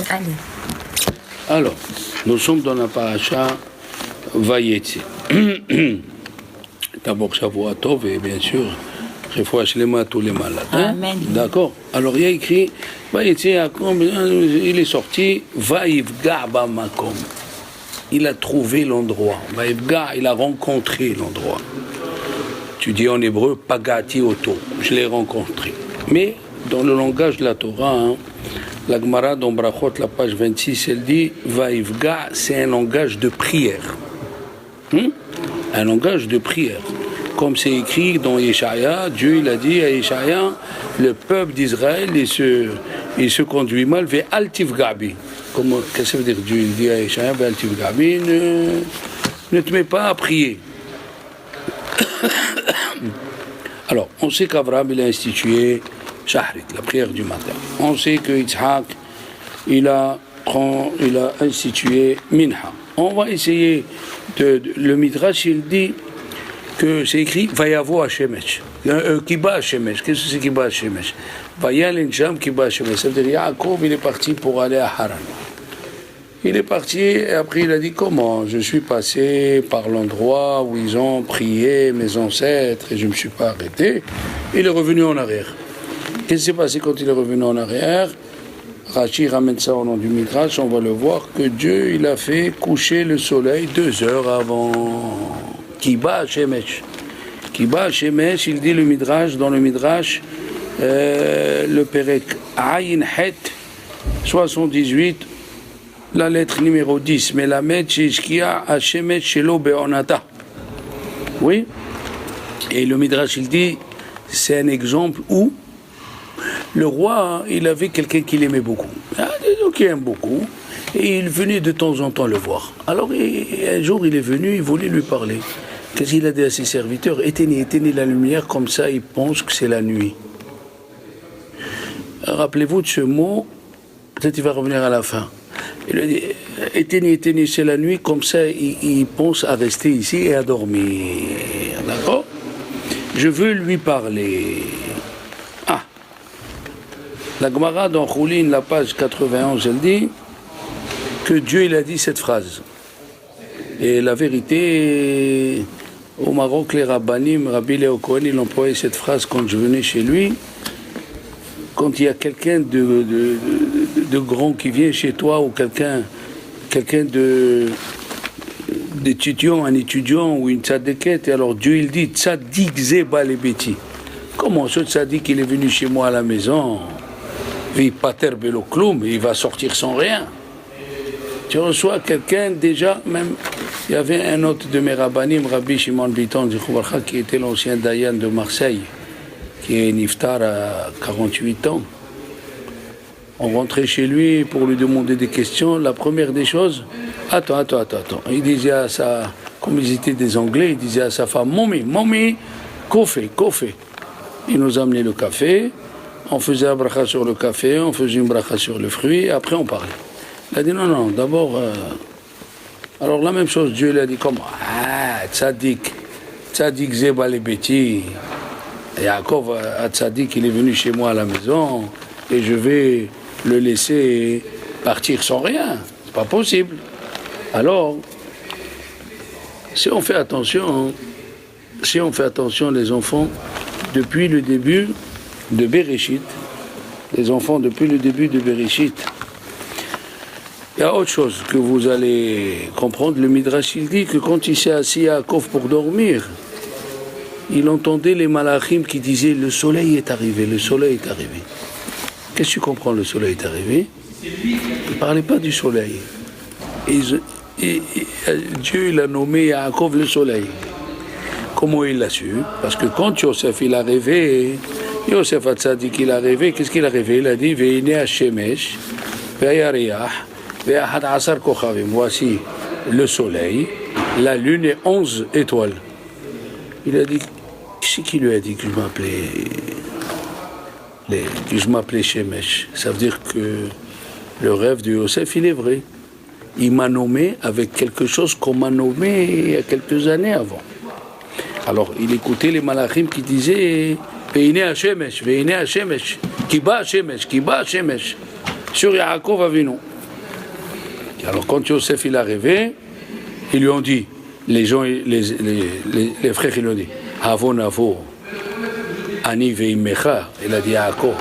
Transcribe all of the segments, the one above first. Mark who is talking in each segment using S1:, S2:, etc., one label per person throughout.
S1: Allez.
S2: Alors, nous sommes dans la paracha Vayetze. D'abord, Shavua Tov et bien sûr, Refoua Shlema à tous les malades.
S1: Amen.
S2: D'accord. Alors, il y a écrit Vayetze, il est sorti, Vaivga Bamakom. Il a trouvé l'endroit. Vaivga, il a rencontré l'endroit. Tu dis en hébreu, Pagati Oto. Je l'ai rencontré. Mais, dans le langage de la Torah, la Gemara dans Brachot, la page 26, elle dit Vaivga, c'est un langage de prière. Un langage de prière. Comme c'est écrit dans Yeshaya, Dieu il a dit à Yeshaya, le peuple d'Israël, il se conduit mal vers Altivgabi. Qu'est-ce que ça veut dire Dieu il dit à Yeshaya, vers Altivgabi, ne te mets pas à prier. Alors, on sait qu'Abraham il a institué Shahrit, la prière du matin. On sait que Yitzhak, il a institué Minha. On va essayer le Midrash, il dit que c'est écrit Vayavo Hashemesh. Kiba Hashemesh. Qu'est-ce que c'est Kiba Hashemesh? Vayal Enjam Kiba Hashemesh. Ça veut dire Yaakov, il est parti pour aller à Haran. Il est parti et après il a dit comment? Je suis passé par l'endroit où ils ont prié mes ancêtres et je ne me suis pas arrêté. Il est revenu en arrière. Qu'est-ce qui s'est passé quand il est revenu en arrière? Rashi ramène ça au nom du Midrash, on va le voir que Dieu il a fait coucher le soleil 2 heures avant. Kiba Shemesh. Kiba Shemesh, il dit le Midrash, dans le Midrash, le Perek Ayin Het 78, la lettre numéro 10, Melamed Shishkia Hashemesh Shelo Beonata. Oui? Et le Midrash il dit, c'est un exemple où le roi, il avait quelqu'un qu'il aimait beaucoup. Des gens qui aiment beaucoup. Et il venait de temps en temps le voir. Alors, un jour, il est venu, il voulait lui parler. Qu'est-ce qu'il a dit à ses serviteurs? Éteignez la lumière, comme ça, il pense que c'est la nuit. Rappelez-vous de ce mot, peut-être il va revenir à la fin. Il a dit, éteignez, c'est la nuit, comme ça, il pense à rester ici et à dormir. D'accord? Je veux lui parler. La Gemara dans Choulin, la page 91, elle dit que Dieu il a dit cette phrase. Et la vérité, au Maroc, les rabbanim, Rabbi Léo Cohen, il employait cette phrase quand je venais chez lui. Quand il y a quelqu'un de grand qui vient chez toi, ou quelqu'un d'étudiant, un étudiant ou une tzadékette, et alors Dieu il dit tzadik zeba les bêtis. Comment ce tzadik il est venu chez moi à la maison? Il va sortir sans rien. Tu reçois quelqu'un déjà, même, il y avait un autre de mes rabbanim, Rabbi Shimon Biton, qui était l'ancien Dayan de Marseille, qui est niftar à 48 ans. On rentrait chez lui pour lui demander des questions. La première des choses, attends. Il disait à comme ils étaient des Anglais, il disait à sa femme, Mommy, café. Il nous a amené le café. On faisait un bracha sur le café, on faisait une bracha sur le fruit, et après on parlait. Il a dit non, d'abord... Alors la même chose, Dieu lui a dit comment? Tzadik zeba les bêtis. Yaakov à Tzadik, il est venu chez moi à la maison, et je vais le laisser partir sans rien. C'est pas possible. Alors, si on fait attention, les enfants, depuis le début de Bereshit, les enfants depuis le début de Bereshit, il y a autre chose que vous allez comprendre. Le Midrash il dit que quand il s'est assis à Yaakov pour dormir, il entendait les malachim qui disaient le soleil est arrivé. Qu'est-ce que tu comprends, le soleil est arrivé? Il ne parlait pas du soleil. Et Dieu il a nommé Yaakov le soleil. Comment il l'a su? Parce que quand Yosef il a rêvé, Yosef Hatzadik il a rêvé, qu'est-ce qu'il a rêvé? Il a dit Veine Hashemesh, Ve'ayariah, Ve'ahad Asar Kochavim. Voici le soleil, la lune et 11 étoiles. Il a dit, qui lui a dit que je m'appelais Shemesh? Ça veut dire que le rêve de Yosef il est vrai. Il m'a nommé avec quelque chose qu'on m'a nommé il y a quelques années avant. Alors il écoutait les malachim qui disaient Veine Hashemesh, Kiba Hashemesh, sur Yaakov Avinu. Alors quand Yosef il est arrivé, ils lui ont dit, les frères ils lui ont dit, Avon Avo, Ani Veimecha, il a dit à Yaakov,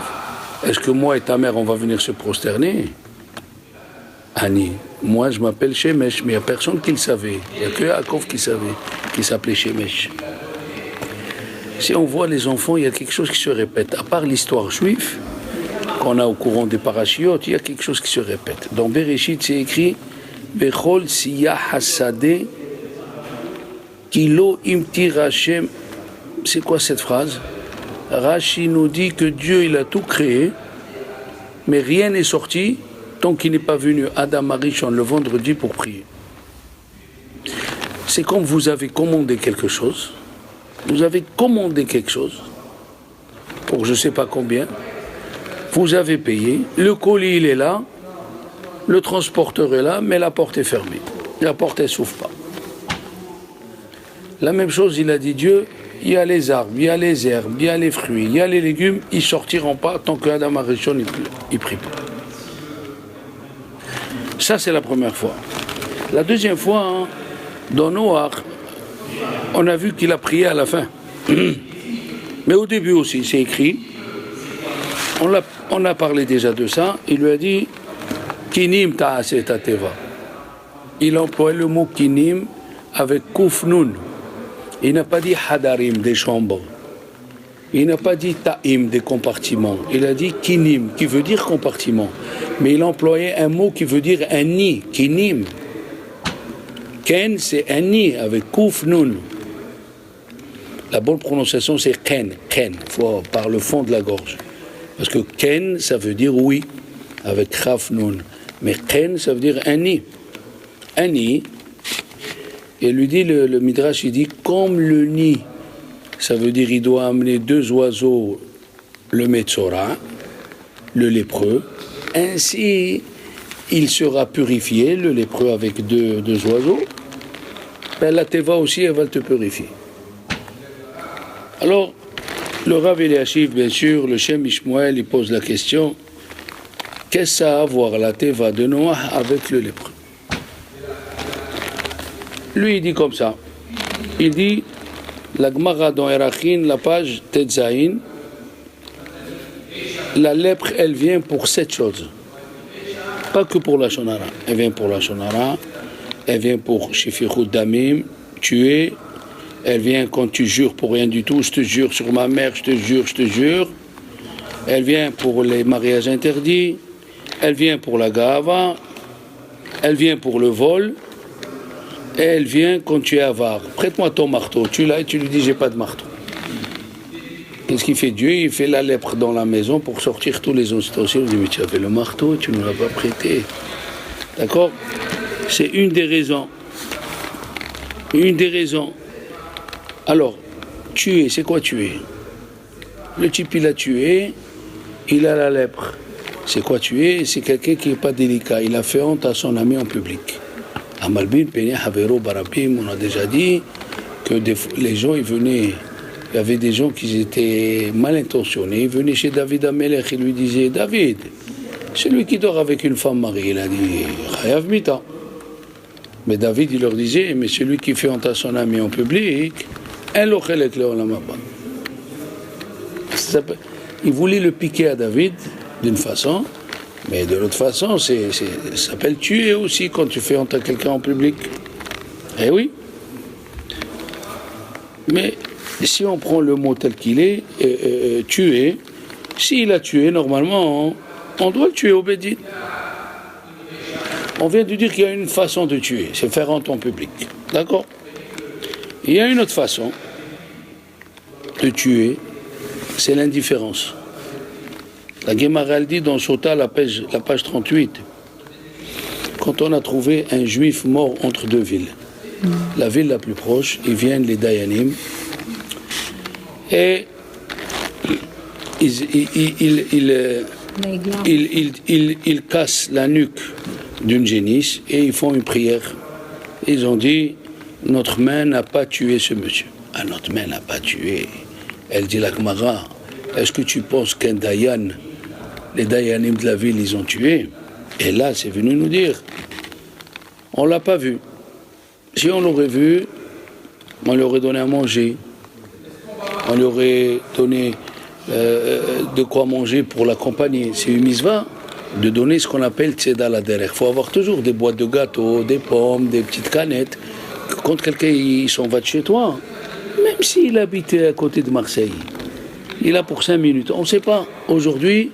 S2: est-ce que moi et ta mère on va venir se prosterner? Ani, moi je m'appelle Shemesh, mais il n'y a personne qui le savait, il n'y a que Yaakov qui savait, qui s'appelait Shemesh. Si on voit les enfants, il y a quelque chose qui se répète, à part l'histoire juive, qu'on a au courant des parachiotes, il y a quelque chose qui se répète. Dans Bereshit, c'est écrit Bechol siya hasade kilo imti Hashem. C'est quoi cette phrase? Rashi nous dit que Dieu il a tout créé, mais rien n'est sorti tant qu'il n'est pas venu Adam Arishon le vendredi pour prier. C'est comme vous avez commandé quelque chose, pour je ne sais pas combien, vous avez payé, le colis il est là, le transporteur est là, mais la porte est fermée. La porte elle s'ouvre pas. La même chose, il a dit Dieu, il y a les arbres, il y a les herbes, il y a les fruits, il y a les légumes, ils sortiront pas tant que Adam Arishon il prie pas. Ça c'est la première fois. La deuxième fois, dans Noach, on a vu qu'il a prié à la fin. Mais au début aussi, c'est écrit. On a parlé déjà de ça. Il lui a dit Kinim ta'ase tateva. Il emploie le mot Kinim avec Kufnun. Il n'a pas dit Hadarim, des chambres. Il n'a pas dit Ta'im, des compartiments. Il a dit Kinim, qui veut dire compartiment. Mais il a employé un mot qui veut dire un nid, Kinim. Ken, c'est un nid avec Kufnun. La bonne prononciation, c'est Ken, par le fond de la gorge. Parce que Ken, ça veut dire oui, avec Chaf Nun. Mais Ken, ça veut dire un nid. Un nid. Et lui dit, le Midrash, il dit, comme le nid, ça veut dire il doit amener 2 oiseaux, le Metzora, le lépreux. Ainsi, il sera purifié, le lépreux avec deux oiseaux. Ben, la Teva aussi, elle va te purifier. Alors, le Rav Eliashiv, bien sûr, le Shem Ishmael, il pose la question, qu'est-ce que ça a à voir la Teva de Noach avec le lépreux? Lui, il dit comme ça. Il dit, la Gemara dans Erachin, la page Tetzaïn, la lèpre, elle vient pour 7 choses. Pas que pour la Shonara. Elle vient pour la Shonara, elle vient pour Shifichut Damim, tuer. Elle vient quand tu jures pour rien du tout, je te jure sur ma mère, je te jure. Elle vient pour les mariages interdits, elle vient pour la gava, elle vient pour le vol, et elle vient quand tu es avare. Prête-moi ton marteau, tu l'as et tu lui dis j'ai pas de marteau. Qu'est-ce qu'il fait Dieu? Il fait la lèpre dans la maison pour sortir tous les ostensils. Il dit mais tu avais le marteau, tu ne l'as pas prêté. D'accord? C'est une des raisons. Alors, tuer, c'est quoi tuer? Le type, il a tué, il a la lèpre. C'est quoi tuer? C'est quelqu'un qui n'est pas délicat. Il a fait honte à son ami en public. À Malbin, Peni, Havero, Barabim, on a déjà dit que les gens, il y avait des gens qui étaient mal intentionnés. Ils venaient chez David Amelech, ils lui disaient David, celui qui dort avec une femme mariée, il a dit Chayav Mita. Mais David, il leur disait mais celui qui fait honte à son ami en public, il voulait le piquer à David d'une façon, mais de l'autre façon, ça s'appelle tuer aussi quand tu fais honte à quelqu'un en public. Eh oui. Mais si on prend le mot tel qu'il est, tuer, s'il a tué, normalement, on doit le tuer au Bédine. On vient de dire qu'il y a une façon de tuer, c'est faire honte en public. D'accord? Il y a une autre façon de tuer, c'est l'indifférence. La Gemara dit dans Sota, la page 38, quand on a trouvé un juif mort entre 2 villes, la ville la plus proche, ils viennent les Dayanim, et ils cassent la nuque d'une génisse et ils font une prière. Ils ont dit notre main n'a pas tué ce monsieur. Ah, notre main n'a pas tué. Elle dit la Gemara, est-ce que tu penses qu'un Dayan, les Dayanim de la ville, ils ont tué? Et là, c'est venu nous dire On ne l'a pas vu. Si on l'aurait vu, on lui aurait donné à manger. On lui aurait donné de quoi manger pour l'accompagner. C'est une mitzvah de donner ce qu'on appelle tzeda la derech. Il faut avoir toujours des boîtes de gâteaux, des pommes, des petites canettes. Quand quelqu'un il s'en va de chez toi, même s'il habitait à côté de Marseille, il a pour 5 minutes. On ne sait pas. Aujourd'hui,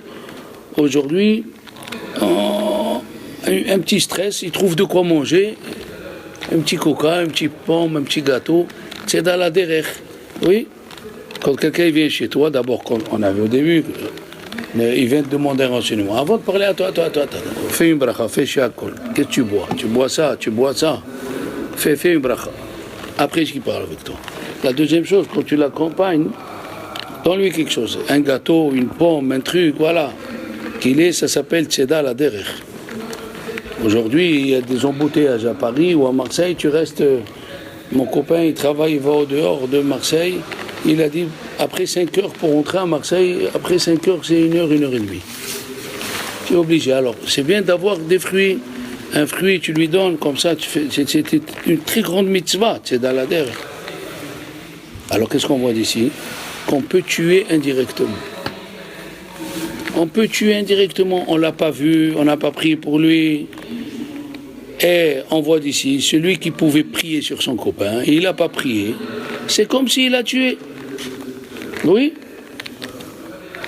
S2: un petit stress, il trouve de quoi manger, un petit coca, un petit pomme, un petit gâteau. Tzeda la derech. Oui. Quand quelqu'un vient chez toi, d'abord, comme on avait au début, il vient te demander un renseignement. Avant de parler à toi, fais une bracha, fais shakol. Qu'est-ce que tu bois? Tu bois ça. Fais une bracha. Après, je parle avec toi. La deuxième chose, quand tu l'accompagnes, donne-lui quelque chose. Un gâteau, une pomme, un truc, voilà. Ça s'appelle tzeda la derech. Aujourd'hui, il y a des embouteillages à Paris ou à Marseille. Tu restes. Mon copain, il travaille, il va au dehors de Marseille. Il a dit, après 5 heures pour rentrer à Marseille, après 5 heures, c'est 1 heure, 1 heure et demie. Tu es obligé. Alors, c'est bien d'avoir des fruits. Un fruit, tu lui donnes, comme ça, c'est une très grande mitzvah, c'est dans la terre. Alors, qu'est-ce qu'on voit d'ici? Qu'on peut tuer indirectement. On peut tuer indirectement, on ne l'a pas vu, on n'a pas prié pour lui. Et on voit d'ici, celui qui pouvait prier sur son copain, il n'a pas prié. C'est comme s'il l'a tué. Oui.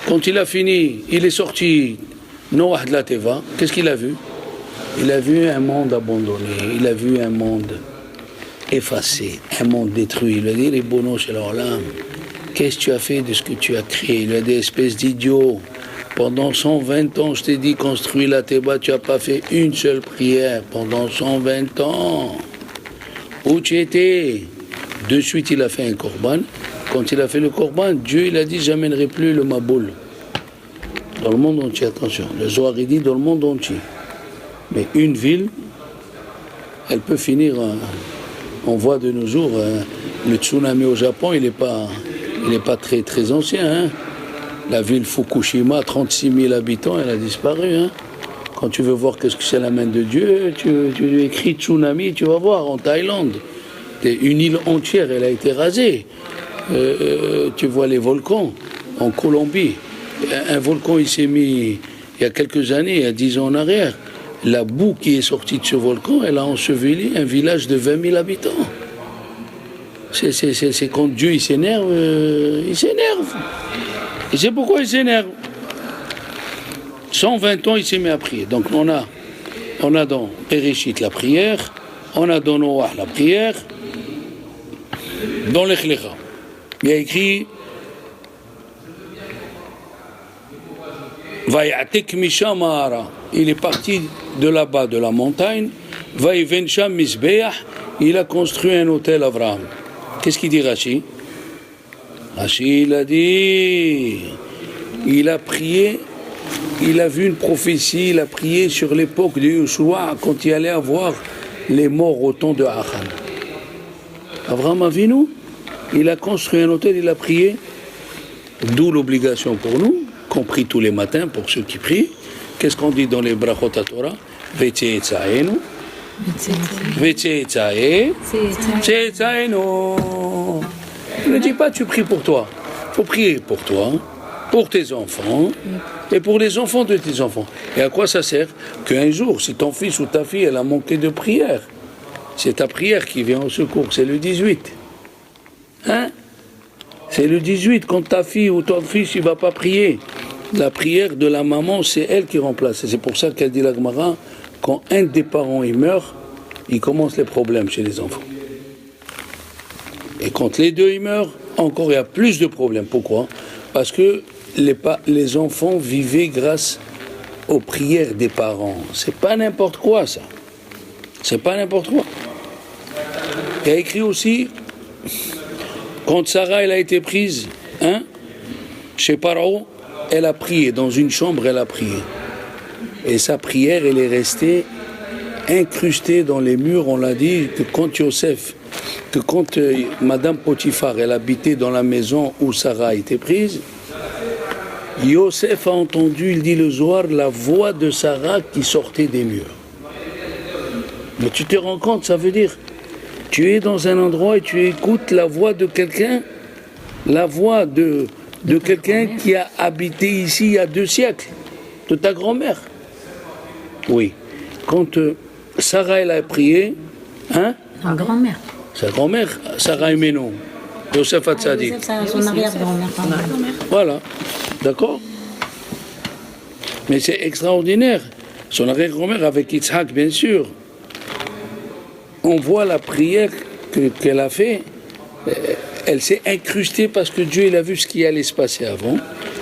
S2: Quand il a fini, il est sorti Noah de la Teva. Qu'est-ce qu'il a vu? Il a vu un monde abandonné. Il a vu un monde effacé, un monde détruit. Il lui a dit, les bonos chez leur lame, qu'est-ce que tu as fait de ce que tu as créé? Il a dit, espèce d'idiot. Pendant 120 ans, je t'ai dit, construis la Teva, tu n'as pas fait une seule prière. Pendant 120 ans. Où tu étais? De suite, il a fait un korban. Quand il a fait le korban, Dieu il a dit, j'amènerai plus le maboul. Dans le monde entier, attention. Le Zohar il dit dans le monde entier. Mais une ville, elle peut finir. On voit de nos jours, le tsunami au Japon, il n'est pas très, très ancien. Hein. La ville Fukushima, 36 000 habitants, elle a disparu. Hein. Quand tu veux voir qu'est-ce que c'est la main de Dieu, tu écris tsunami, tu vas voir en Thaïlande. Une île entière, elle a été rasée. Tu vois les volcans en Colombie. Un volcan, il s'est mis il y a quelques années, il y a 10 ans en arrière. La boue qui est sortie de ce volcan, elle a enseveli un village de 20 000 habitants. C'est quand Dieu il s'énerve. Et c'est pourquoi il s'énerve. 120 ans, il s'est mis à prier. Donc on a dans Bereshit la prière, on a dans Noah la prière, dans l'Echlecha. Il y a écrit Vayatek Misham Mahara. Il est parti de là-bas, de la montagne. Vaïven Sham Misbeach. Il a construit un hôtel à Abraham. Qu'est-ce qu'il dit Rashi? Rashi, il a dit, il a prié, il a vu une prophétie, il a prié sur l'époque de Yoshua quand il allait avoir les morts au temps de Achan. Abraham Avinu, il a construit un hôtel, il a prié, d'où l'obligation pour nous, qu'on prie tous les matins pour ceux qui prient. Qu'est-ce qu'on dit dans les brachot à Torah? Vetzeetzaenu. Vetzeetzaenu. Ne dis pas tu pries pour toi. Il faut prier pour toi, pour tes enfants et pour les enfants de tes enfants. Et à quoi ça sert? Qu'un jour, si ton fils ou ta fille elle a manqué de prière, c'est ta prière qui vient au secours. C'est le 18. Hein? C'est le 18. Quand ta fille ou ton fils il ne va pas prier, la prière de la maman, c'est elle qui remplace. Et c'est pour ça qu'elle dit la Gemara, quand un des parents il meurt, il commence les problèmes chez les enfants. Et quand les deux ils meurent, encore il y a plus de problèmes. Pourquoi? Parce que les enfants vivaient grâce aux prières des parents. C'est pas n'importe quoi ça. C'est pas n'importe quoi. Il y a écrit aussi, quand Sarah elle a été prise, chez Paro, elle a prié, dans une chambre elle a prié. Et sa prière elle est restée incrustée dans les murs. On l'a dit que quand Madame Potiphar elle habitait dans la maison où Sarah a été prise, Yosef a entendu, il dit le Zohar, la voix de Sarah qui sortait des murs. Mais tu te rends compte, ça veut dire, tu es dans un endroit et tu écoutes la voix de quelqu'un, la voix de quelqu'un qui a habité ici il y a 2 siècles, de ta grand-mère. Oui. Quand Sarah, elle a prié, hein?
S1: Sa grand-mère.
S2: Sa grand-mère, Sarah Imeno, Yosef Hatzadik.
S1: Son arrière-grand-mère.
S2: Voilà, d'accord? Mais c'est extraordinaire. Son arrière-grand-mère avec Yitzhak, bien sûr. On voit la prière qu'elle a fait. Elle s'est incrustée parce que Dieu il a vu ce qui allait se passer avant.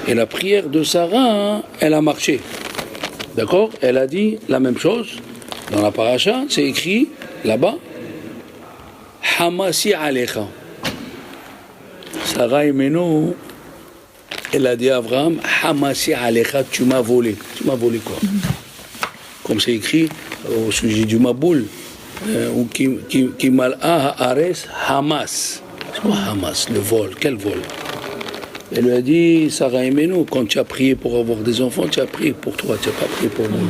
S2: Et la prière de Sarah, hein, elle a marché. D'accord? Elle a dit la même chose. Dans la paracha, c'est écrit là-bas. Hamasi alecha. Sarah Imeno, elle a dit à Abraham, Hamasi alecha, tu m'as volé. Tu m'as volé quoi? Comme c'est écrit au sujet du Maboul, ou qui mal'a haares Hamas. C'est quoi Hamas, le vol? Quel vol? Elle lui a dit, Sarah Imeno, quand tu as prié pour avoir des enfants, tu as prié pour toi, tu n'as pas prié pour moi.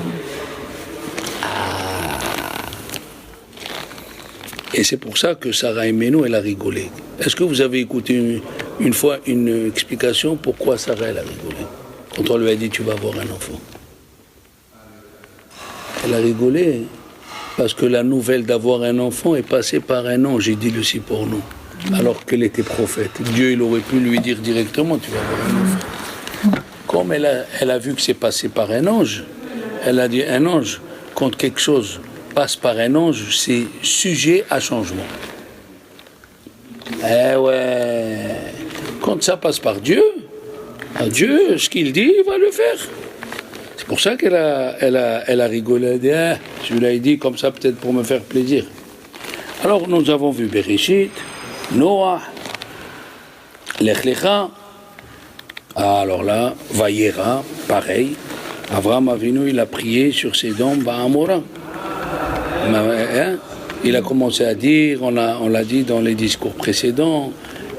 S2: Et c'est pour ça que Sarah Imeno, elle a rigolé. Est-ce que vous avez écouté une fois une explication pourquoi Sarah, elle a rigolé? Quand on lui a dit, tu vas avoir un enfant. Elle a rigolé parce que la nouvelle d'avoir un enfant est passée par un ange, j'ai dit le si pour nous. Alors qu'elle était prophète. Dieu, il aurait pu lui dire directement, tu vas avoir un enfant. Comme elle a vu que c'est passé par un ange, elle a dit, un ange, quand quelque chose passe par un ange, c'est sujet à changement. Eh ouais, quand ça passe par Dieu, Dieu, ce qu'il dit, il va le faire. C'est pour ça qu'elle a rigolé. Elle a dit, ah, je l'ai dit comme ça peut-être pour me faire plaisir. Alors nous avons vu Bereshit, Noah, Lech Lecha. Alors là, Vayera, pareil. Avraham Avinu, il a prié sur ses dents, Ba'amora. Il a commencé à dire, on l'a dit dans les discours précédents,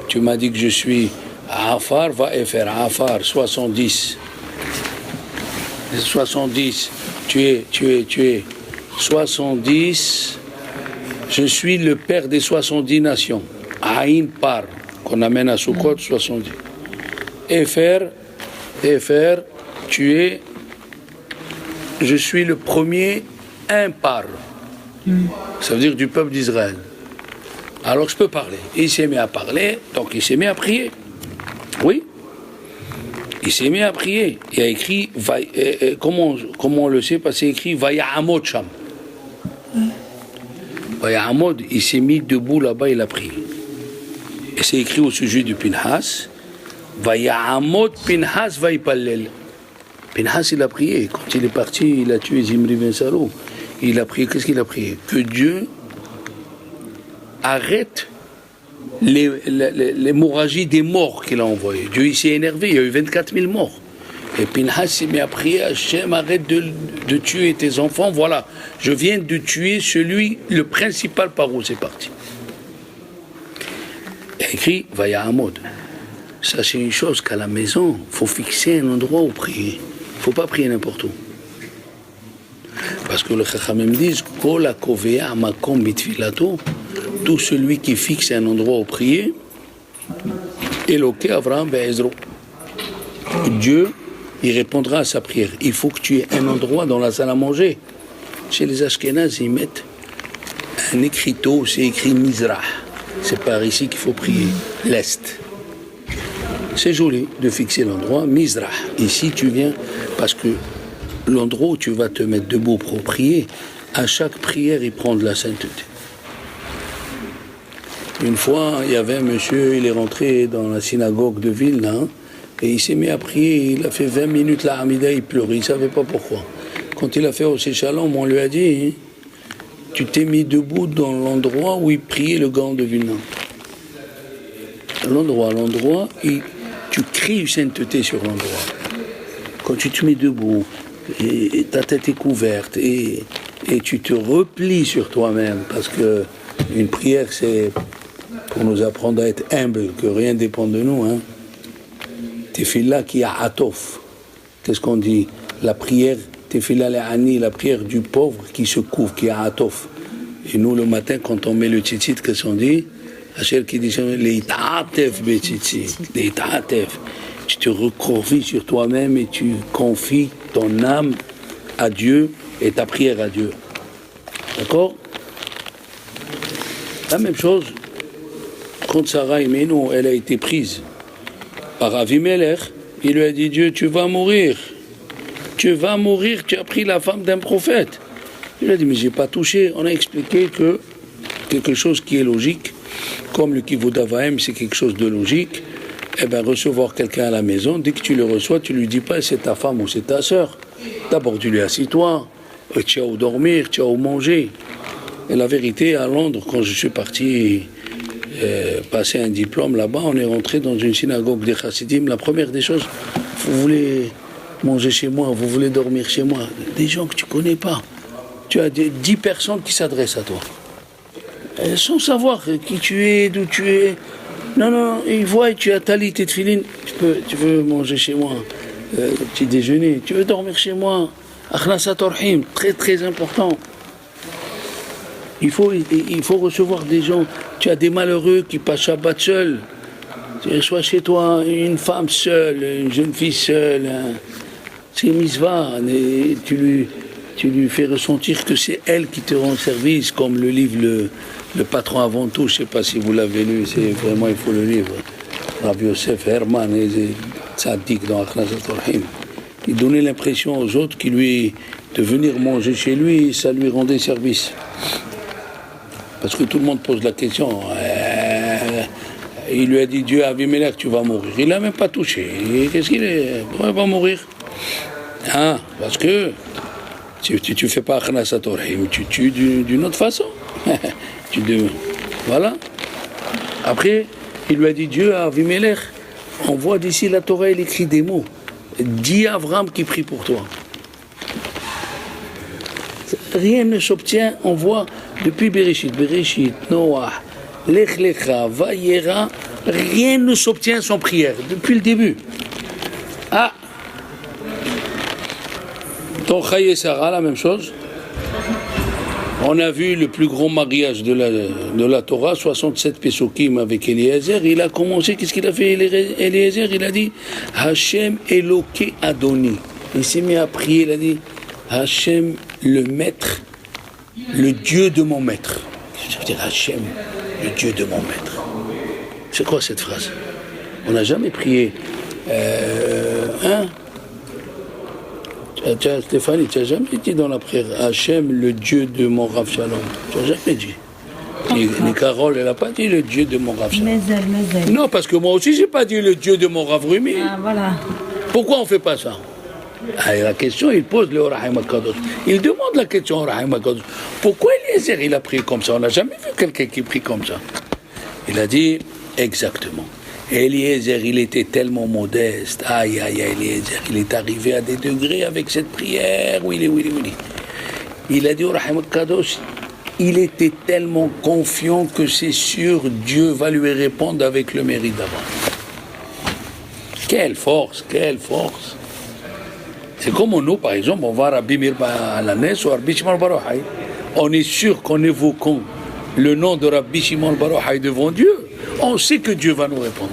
S2: tu m'as dit que je suis Afar, va et faire Afar, 70. 70, tu es 70, je suis le père des 70 nations. Aïn par, qu'on amène à Sukkot, 70. Efer, je suis le premier impar. Ça veut dire du peuple d'Israël. Alors je peux parler. Il s'est mis à parler, donc il s'est mis à prier. Oui. Il s'est mis à prier. Il a écrit, comment on le sait? Parce qu'il a écrit Vaya'amod Sham. Vaya'amod, il s'est mis debout là-bas, il a prié. Et c'est écrit au sujet du Pinhas. Vaya'amod Pinhas Vaypallel. Pinhas, il a prié. Quand il est parti, il a tué Zimri ben Salo. Il a prié, qu'est-ce qu'il a prié? Que Dieu arrête l'hémorragie des morts qu'il a envoyé. Dieu il s'est énervé, il y a eu 24 000 morts. Et Pinhas s'est mis à prier, Hachem, arrête de tuer tes enfants, voilà, je viens de tuer le principal par où c'est parti. Il a écrit, Vaya'amod. Ça c'est une chose qu'à la maison, il faut fixer un endroit où prier. Il ne faut pas prier n'importe où. Parce que les Chachamim disent, Kol hakovea makom mitfilato, tout celui qui fixe un endroit où prier, Eloké Avraham be'ezro. Dieu, il répondra à sa prière. Il faut que tu aies un endroit dans la salle à manger. Chez les Ashkénazes, ils mettent un écriteau, c'est écrit Mizrah. C'est par ici qu'il faut prier, l'Est. C'est joli de fixer l'endroit, Mizrah. Ici, tu viens, parce que l'endroit où tu vas te mettre debout pour prier, à chaque prière, il prend de la sainteté. Une fois, il y avait un monsieur, il est rentré dans la synagogue de Vilna, hein, et il s'est mis à prier, il a fait 20 minutes la Hamida, il pleurait, il ne savait pas pourquoi. Quand il a fait au Shalom, on lui a dit, tu t'es mis debout dans l'endroit où il priait le Gaon de Vilna. L'endroit, tu cries une sainteté sur l'endroit. Quand tu te mets debout, et ta tête est couverte, et tu te replies sur toi-même, parce que une prière, c'est pour nous apprendre à être humble, que rien ne dépend de nous. Hein. Tefila qui a atof. Qu'est-ce qu'on dit? La prière, Tefila le'ani, la prière du pauvre qui se couvre, qui a atof. Et nous, le matin, quand on met le tzitzit, qu'est-ce qu'on dit? Hachel qui dit Leita'atef betzitzit, Leita'atef. Tu te recroquevilles sur toi-même et tu confies ton âme à Dieu et ta prière à Dieu. D'accord? La même chose, quand Sarah Imenu, elle a été prise par Avimelech, il lui a dit, Dieu, tu vas mourir. Tu vas mourir, tu as pris la femme d'un prophète. Il a dit, mais je n'ai pas touché. On a expliqué que quelque chose qui est logique, comme le Kivud Avaim, c'est quelque chose de logique, eh bien, recevoir quelqu'un à la maison, dès que tu le reçois, tu ne lui dis pas c'est ta femme ou c'est ta sœur. D'abord, tu lui assis-toi, tu as où dormir, tu as où manger. Et la vérité, à Londres, quand je suis parti passer un diplôme là-bas, on est rentré dans une synagogue des Chassidim. La première des choses, vous voulez manger chez moi, vous voulez dormir chez moi. Des gens que tu ne connais pas. Tu as 10 personnes qui s'adressent à toi. Sans savoir qui tu es, d'où tu es. Non, ils voient, tu as talit et tefilin. Tu veux manger chez moi, petit déjeuner. Tu veux dormir chez moi. Achnasat orhim, très très important. Il faut recevoir des gens. Tu as des malheureux qui passent Shabbat seuls. Tu reçois chez toi une femme seule, une jeune fille seule. C'est mitzvah. Tu lui fais ressentir que c'est elle qui te rend service, comme le livre le patron avant tout. Je ne sais pas si vous l'avez lu, c'est vraiment, il faut le lire. Rabbi Yosef Herman et Tzadik dans Achnasat Orhim. Il donnait l'impression aux autres de venir manger chez lui, ça lui rendait service. Parce que tout le monde pose la question. Il lui a dit, Dieu, Avimelech, tu vas mourir. Il ne l'a même pas touché. Qu'est-ce qu'il est? Pourquoi il va mourir? Parce que tu ne fais pas Achnasat Orhim, tu tues d'une autre façon. Voilà. Après, il lui a dit, Dieu, Avimelech, on voit d'ici la Torah, il écrit des mots. Dis à Avram qui prie pour toi. Rien ne s'obtient, on voit depuis Bereshit, Noah, Lech Lecha, Vayera, rien ne s'obtient sans prière, depuis le début. Dans Chaye Sarah, la même chose. On a vu le plus grand mariage de la Torah, 67 Pesukim avec Eliezer. Il a commencé, qu'est-ce qu'il a fait Eliezer? Il a dit Hashem Eloke Adoni. Il s'est mis à prier, il a dit Hashem le maître, le Dieu de mon maître. Ça veut dire Hashem, le Dieu de mon maître. C'est quoi cette phrase? On n'a jamais prié. Stéphanie, tu n'as jamais dit dans la prière Hachem, le Dieu de mon Rav Shalom. Tu n'as jamais dit. Ni Carole, elle n'a pas dit le Dieu de mon Rav Shalom. Non, parce que moi aussi, je n'ai pas dit le Dieu de mon Rav Rumi.
S1: Voilà.
S2: Pourquoi on ne fait pas ça? La question, il pose le Rahim HaKadosh. Il demande la question au Rahim HaKadosh. Pourquoi Eliezer, il a prié comme ça? On n'a jamais vu quelqu'un qui prie comme ça. Il a dit exactement. Eliezer, il était tellement modeste. Aïe, Eliezer, il est arrivé à des degrés avec cette prière. Oui. Il a dit au Rahim Kadosh, il était tellement confiant que c'est sûr, Dieu va lui répondre avec le mérite d'avant. Quelle force. C'est comme nous, par exemple, on va à Rabbi Meir Alanes ou à Rabbi Shimon Bar Yochai. On est sûr qu'en évoquant le nom de Rabbi Shimon Bar Yochai devant Dieu, on sait que Dieu va nous répondre.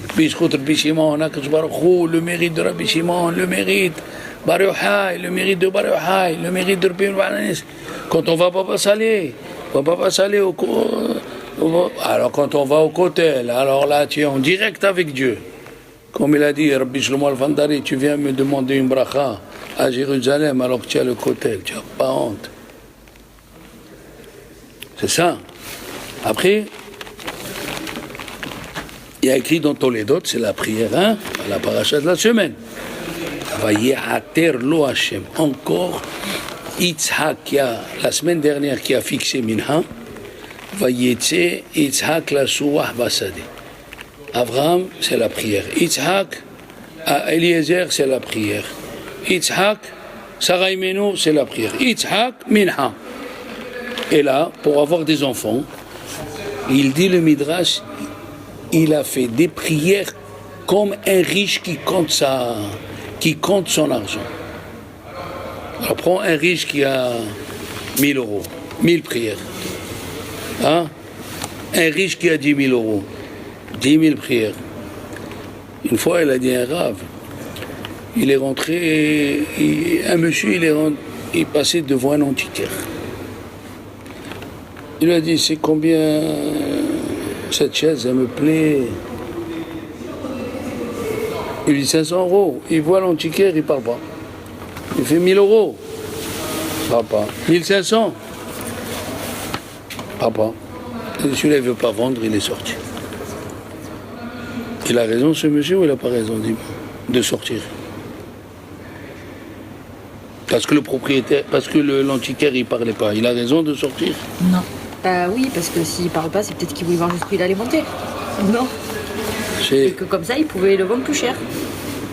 S2: Rabbi Shimon, le mérite de Rabbi Shimon, le mérite Bar Yochai, le mérite de Bar Yochai, le mérite de Rabbi Alanes. Quand on va pas Salé alors quand on va au Kotel, alors là tu es en direct avec Dieu. Comme il a dit, Rabbi Shlomo Al-Fandari, tu viens me demander une bracha à Jérusalem alors que tu as le Kotel, tu n'as pas honte. C'est ça. Après, il y a écrit dans Toledot, c'est la prière, la paracha de la semaine. Vayehater lo Hashem. Encore, Yitzhak, la semaine dernière, qui a fixé Minha, Vayetse Yitzhak la Souah Basade. Abraham, c'est la prière. Yitzhak, à Eliezer, c'est la prière. Yitzhak, Sarah Imenu, c'est la prière. Yitzhak, Minha. Et là, pour avoir des enfants, il dit le Midrash, il a fait des prières comme un riche qui compte son argent. Alors prends un riche qui a 1000 euros. 1000 prières. Hein? Un riche qui a 10 000 euros, 10 000 prières. Une fois, il a dit à un rave, il est rentré, un monsieur, il passait devant un antiquaire. Il lui a dit, c'est combien cette chaise, elle me plaît. Il lui dit 500 euros. Il voit l'antiquaire, il ne parle pas. Il fait 1000 euros. Il ne parle pas. 1500. Il ne parle pas. Et celui-là, il ne veut pas vendre, il est sorti. Il a raison, ce monsieur, ou il n'a pas raison de sortir? Parce que le propriétaire, parce que l'antiquaire, il ne parlait pas. Il a raison de sortir?
S1: Non. Oui, parce que s'il ne parle pas, c'est peut-être qu'il voulait voir jusqu'où il allait monter. Non. Et que comme ça, il pouvait le vendre plus cher.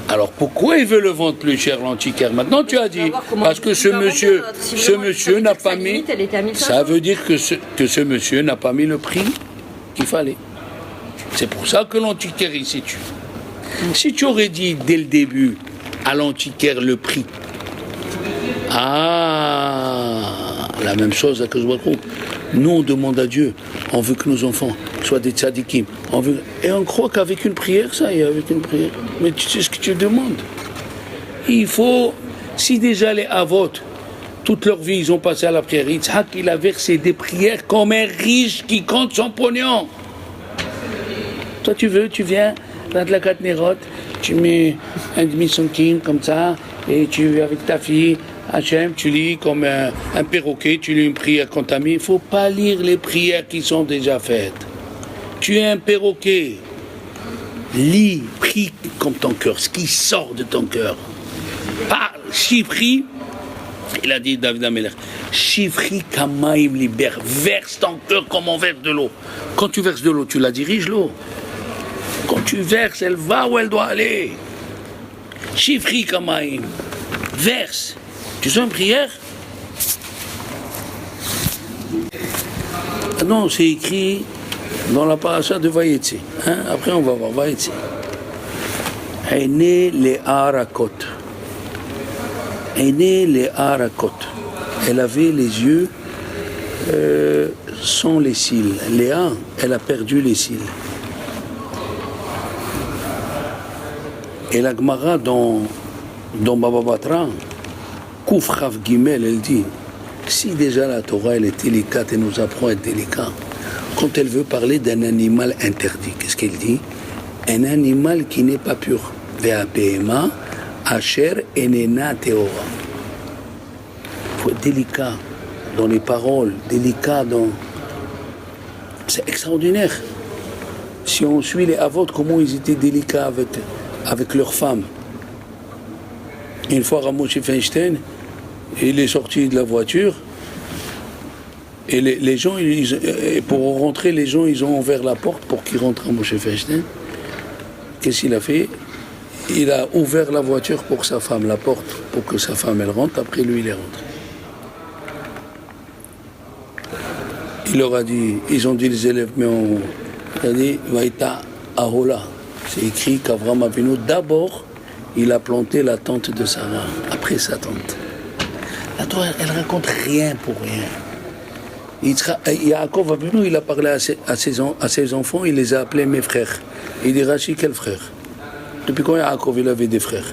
S2: Alors pourquoi il veut le vendre plus cher, l'antiquaire? Maintenant tu as dit, parce que ce monsieur n'a pas mis, ça veut dire que ce monsieur n'a pas mis le prix qu'il fallait. C'est pour ça que l'antiquaire il situe. Si tu aurais dit dès le début à l'antiquaire le prix, la même chose à Kozouakou. Nous on demande à Dieu, on veut que nos enfants soient des tzadikim, et on croit qu'avec une prière, ça y est, avec une prière. Mais tu sais ce que tu demandes. Il faut, si déjà les Avot, toute leur vie, ils ont passé à la prière, Yitzhak, il a versé des prières comme un riche qui compte son pognon. Toi tu viens, dans de la Katnerot, tu mets un demi-centime comme ça, et tu avec ta fille, Hachem, tu lis comme un perroquet, tu lis une prière qu'on t'a mis. Il ne faut pas lire les prières qui sont déjà faites. Tu es un perroquet. Lis, prie comme ton cœur, ce qui sort de ton cœur. Parle, chifri. Il a dit David Ameler, chifri kamaim liber, verse ton cœur comme on verse de l'eau. Quand tu verses de l'eau, tu la diriges l'eau. Quand tu verses, elle va où elle doit aller. Chifri kamaim, verse. Tu sens une prière? Non, c'est écrit dans la paracha de Vayetze. Après, on va voir Vayetze. Aîné les harakot. Aîné les harakot. Elle avait les yeux sans les cils. Léa, elle a perdu les cils. Et la Gemara dans Baba Batra, Kouf Rav Gimel, elle dit, si déjà la Torah elle est délicate et nous apprend à être délicat, quand elle veut parler d'un animal interdit, qu'est-ce qu'elle dit? Un animal qui n'est pas pur. Vea behema asher enena teora. Il faut être délicat dans les paroles, délicat dans... C'est extraordinaire. Si on suit les Avot, comment ils étaient délicats avec leurs femmes. Une fois Moshe Feinstein, il est sorti de la voiture et les gens, pour rentrer, les gens, ils ont ouvert la porte pour qu'il rentre Moshe Feinstein. Qu'est-ce qu'il a fait? Il a ouvert la voiture pour sa femme, la porte, pour que sa femme elle rentre, après lui il est rentré. Il leur a dit, ils ont dit les élèves, mais il a dit, Vaïta Ahola. C'est écrit qu'Avram Avinu, d'abord, il a planté la tente de Sarah, après sa tente. La Torah, elle raconte rien pour rien. Yaakov Avinu, il a parlé à ses enfants, il les a appelés mes frères. Il dit, Rashi, quel frère? Depuis quand Yaakov, il avait des frères?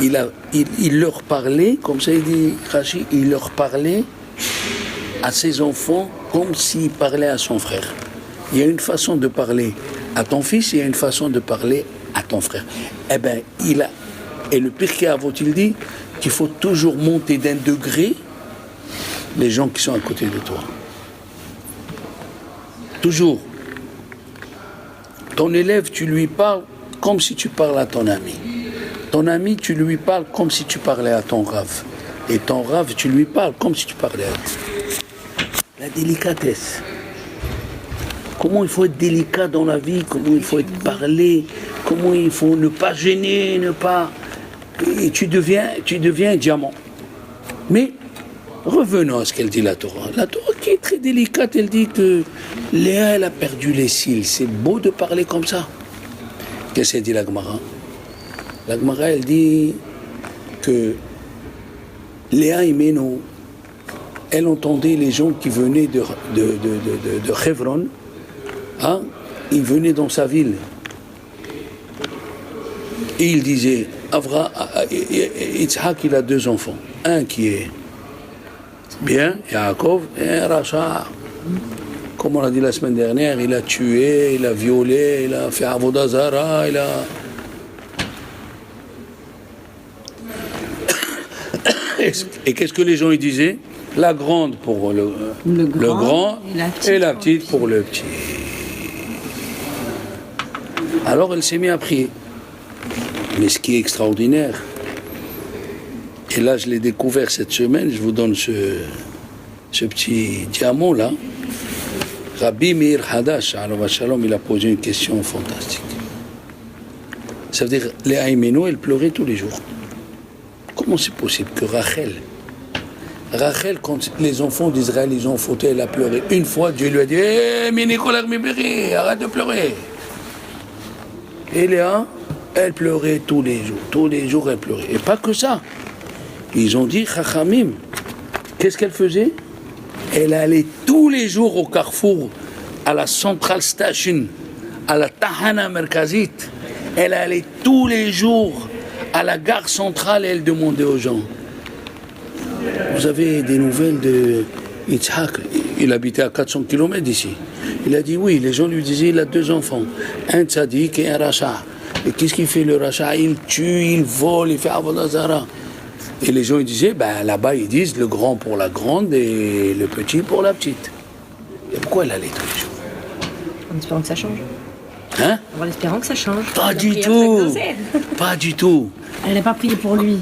S2: Il leur parlait, comme ça il dit Rashi, il leur parlait à ses enfants comme s'il parlait à son frère. Il y a une façon de parler à ton fils, il y a une façon de parler à ton frère. Eh bien, et le Pirkei Avot, il dit qu'il faut toujours monter d'un degré les gens qui sont à côté de toi. Toujours. Ton élève, tu lui parles comme si tu parles à ton ami. Ton ami, tu lui parles comme si tu parlais à ton rave. Et ton rave, tu lui parles comme si tu parlais à lui. La délicatesse. Comment il faut être délicat dans la vie, comment il faut être parlé, comment il faut ne pas gêner, ne pas... Et tu deviens un diamant. Mais revenons à ce qu'elle dit la Torah. La Torah qui est très délicate, elle dit que Léa, elle a perdu les cils. C'est beau de parler comme ça. Qu'est-ce qu'elle dit la Gemara? La Gemara, elle dit que Léa Imeno, elle entendait les gens qui venaient de Hebron, hein, ils venaient dans sa ville. Et il disait, Yitzhak, il a 2 enfants. Un qui est bien, Yaakov, et Racha. Comme on l'a dit la semaine dernière, il a tué, il a violé, il a fait Avodah Zara, il a... Et qu'est-ce que les gens ils disaient? La grande pour le grand et la petite pour le petit. Alors elle s'est mise à prier. Mais ce qui est extraordinaire, et là je l'ai découvert cette semaine, je vous donne ce petit diamant là. Rabbi Meir Hadash, alav shalom, il a posé une question fantastique. Ça veut dire, Léa Imenu, elle pleurait tous les jours. Comment c'est possible que Rachel, quand les enfants d'Israël, ils ont fauté, elle a pleuré une fois, Dieu lui a dit, mais Nicolas Mibéry, arrête de pleurer. Et Léa, elle pleurait tous les jours elle pleurait. Et pas que ça. Ils ont dit, Chachamim, qu'est-ce qu'elle faisait? Elle allait tous les jours au carrefour, à la Central Station, à la Tahana Merkazit. Elle allait tous les jours à la gare centrale et elle demandait aux gens, vous avez des nouvelles de Yitzhak? Il habitait à 400 km d'ici. Il a dit oui, les gens lui disaient, il a 2 enfants, un tzaddik et un racha. Et qu'est-ce qu'il fait le racha? Il tue, il vole, il fait Avodah Zara. Et les gens ils disaient, là-bas ils disent le grand pour la grande et le petit pour la petite. Et pourquoi elle allait tous les jours?
S1: En espérant que ça change.
S2: Hein?
S1: En espérant que ça change.
S2: Pas du tout. Pas du tout.
S1: Elle n'a pas prié pour lui.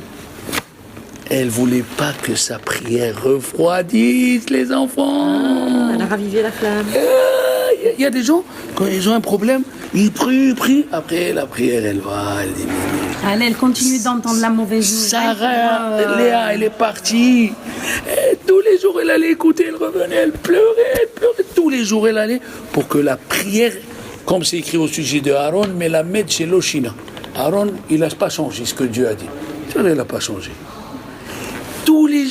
S2: Elle voulait pas que sa prière refroidisse les enfants.
S1: Elle a ravivé la flamme.
S2: Il y a des gens, quand ils ont un problème, ils prient. Après, la prière, elle va, elle diminue.
S1: Elle continue d'entendre la mauvaise nouvelle.
S2: Sarah, Léa, elle est partie. Et tous les jours, elle allait écouter, elle revenait, elle pleurait. Tous les jours, elle allait pour que la prière, comme c'est écrit au sujet de Aaron, mais la mette chez l'Oshina. Aaron, il n'a pas changé ce que Dieu a dit. Il n'a pas changé. Tous les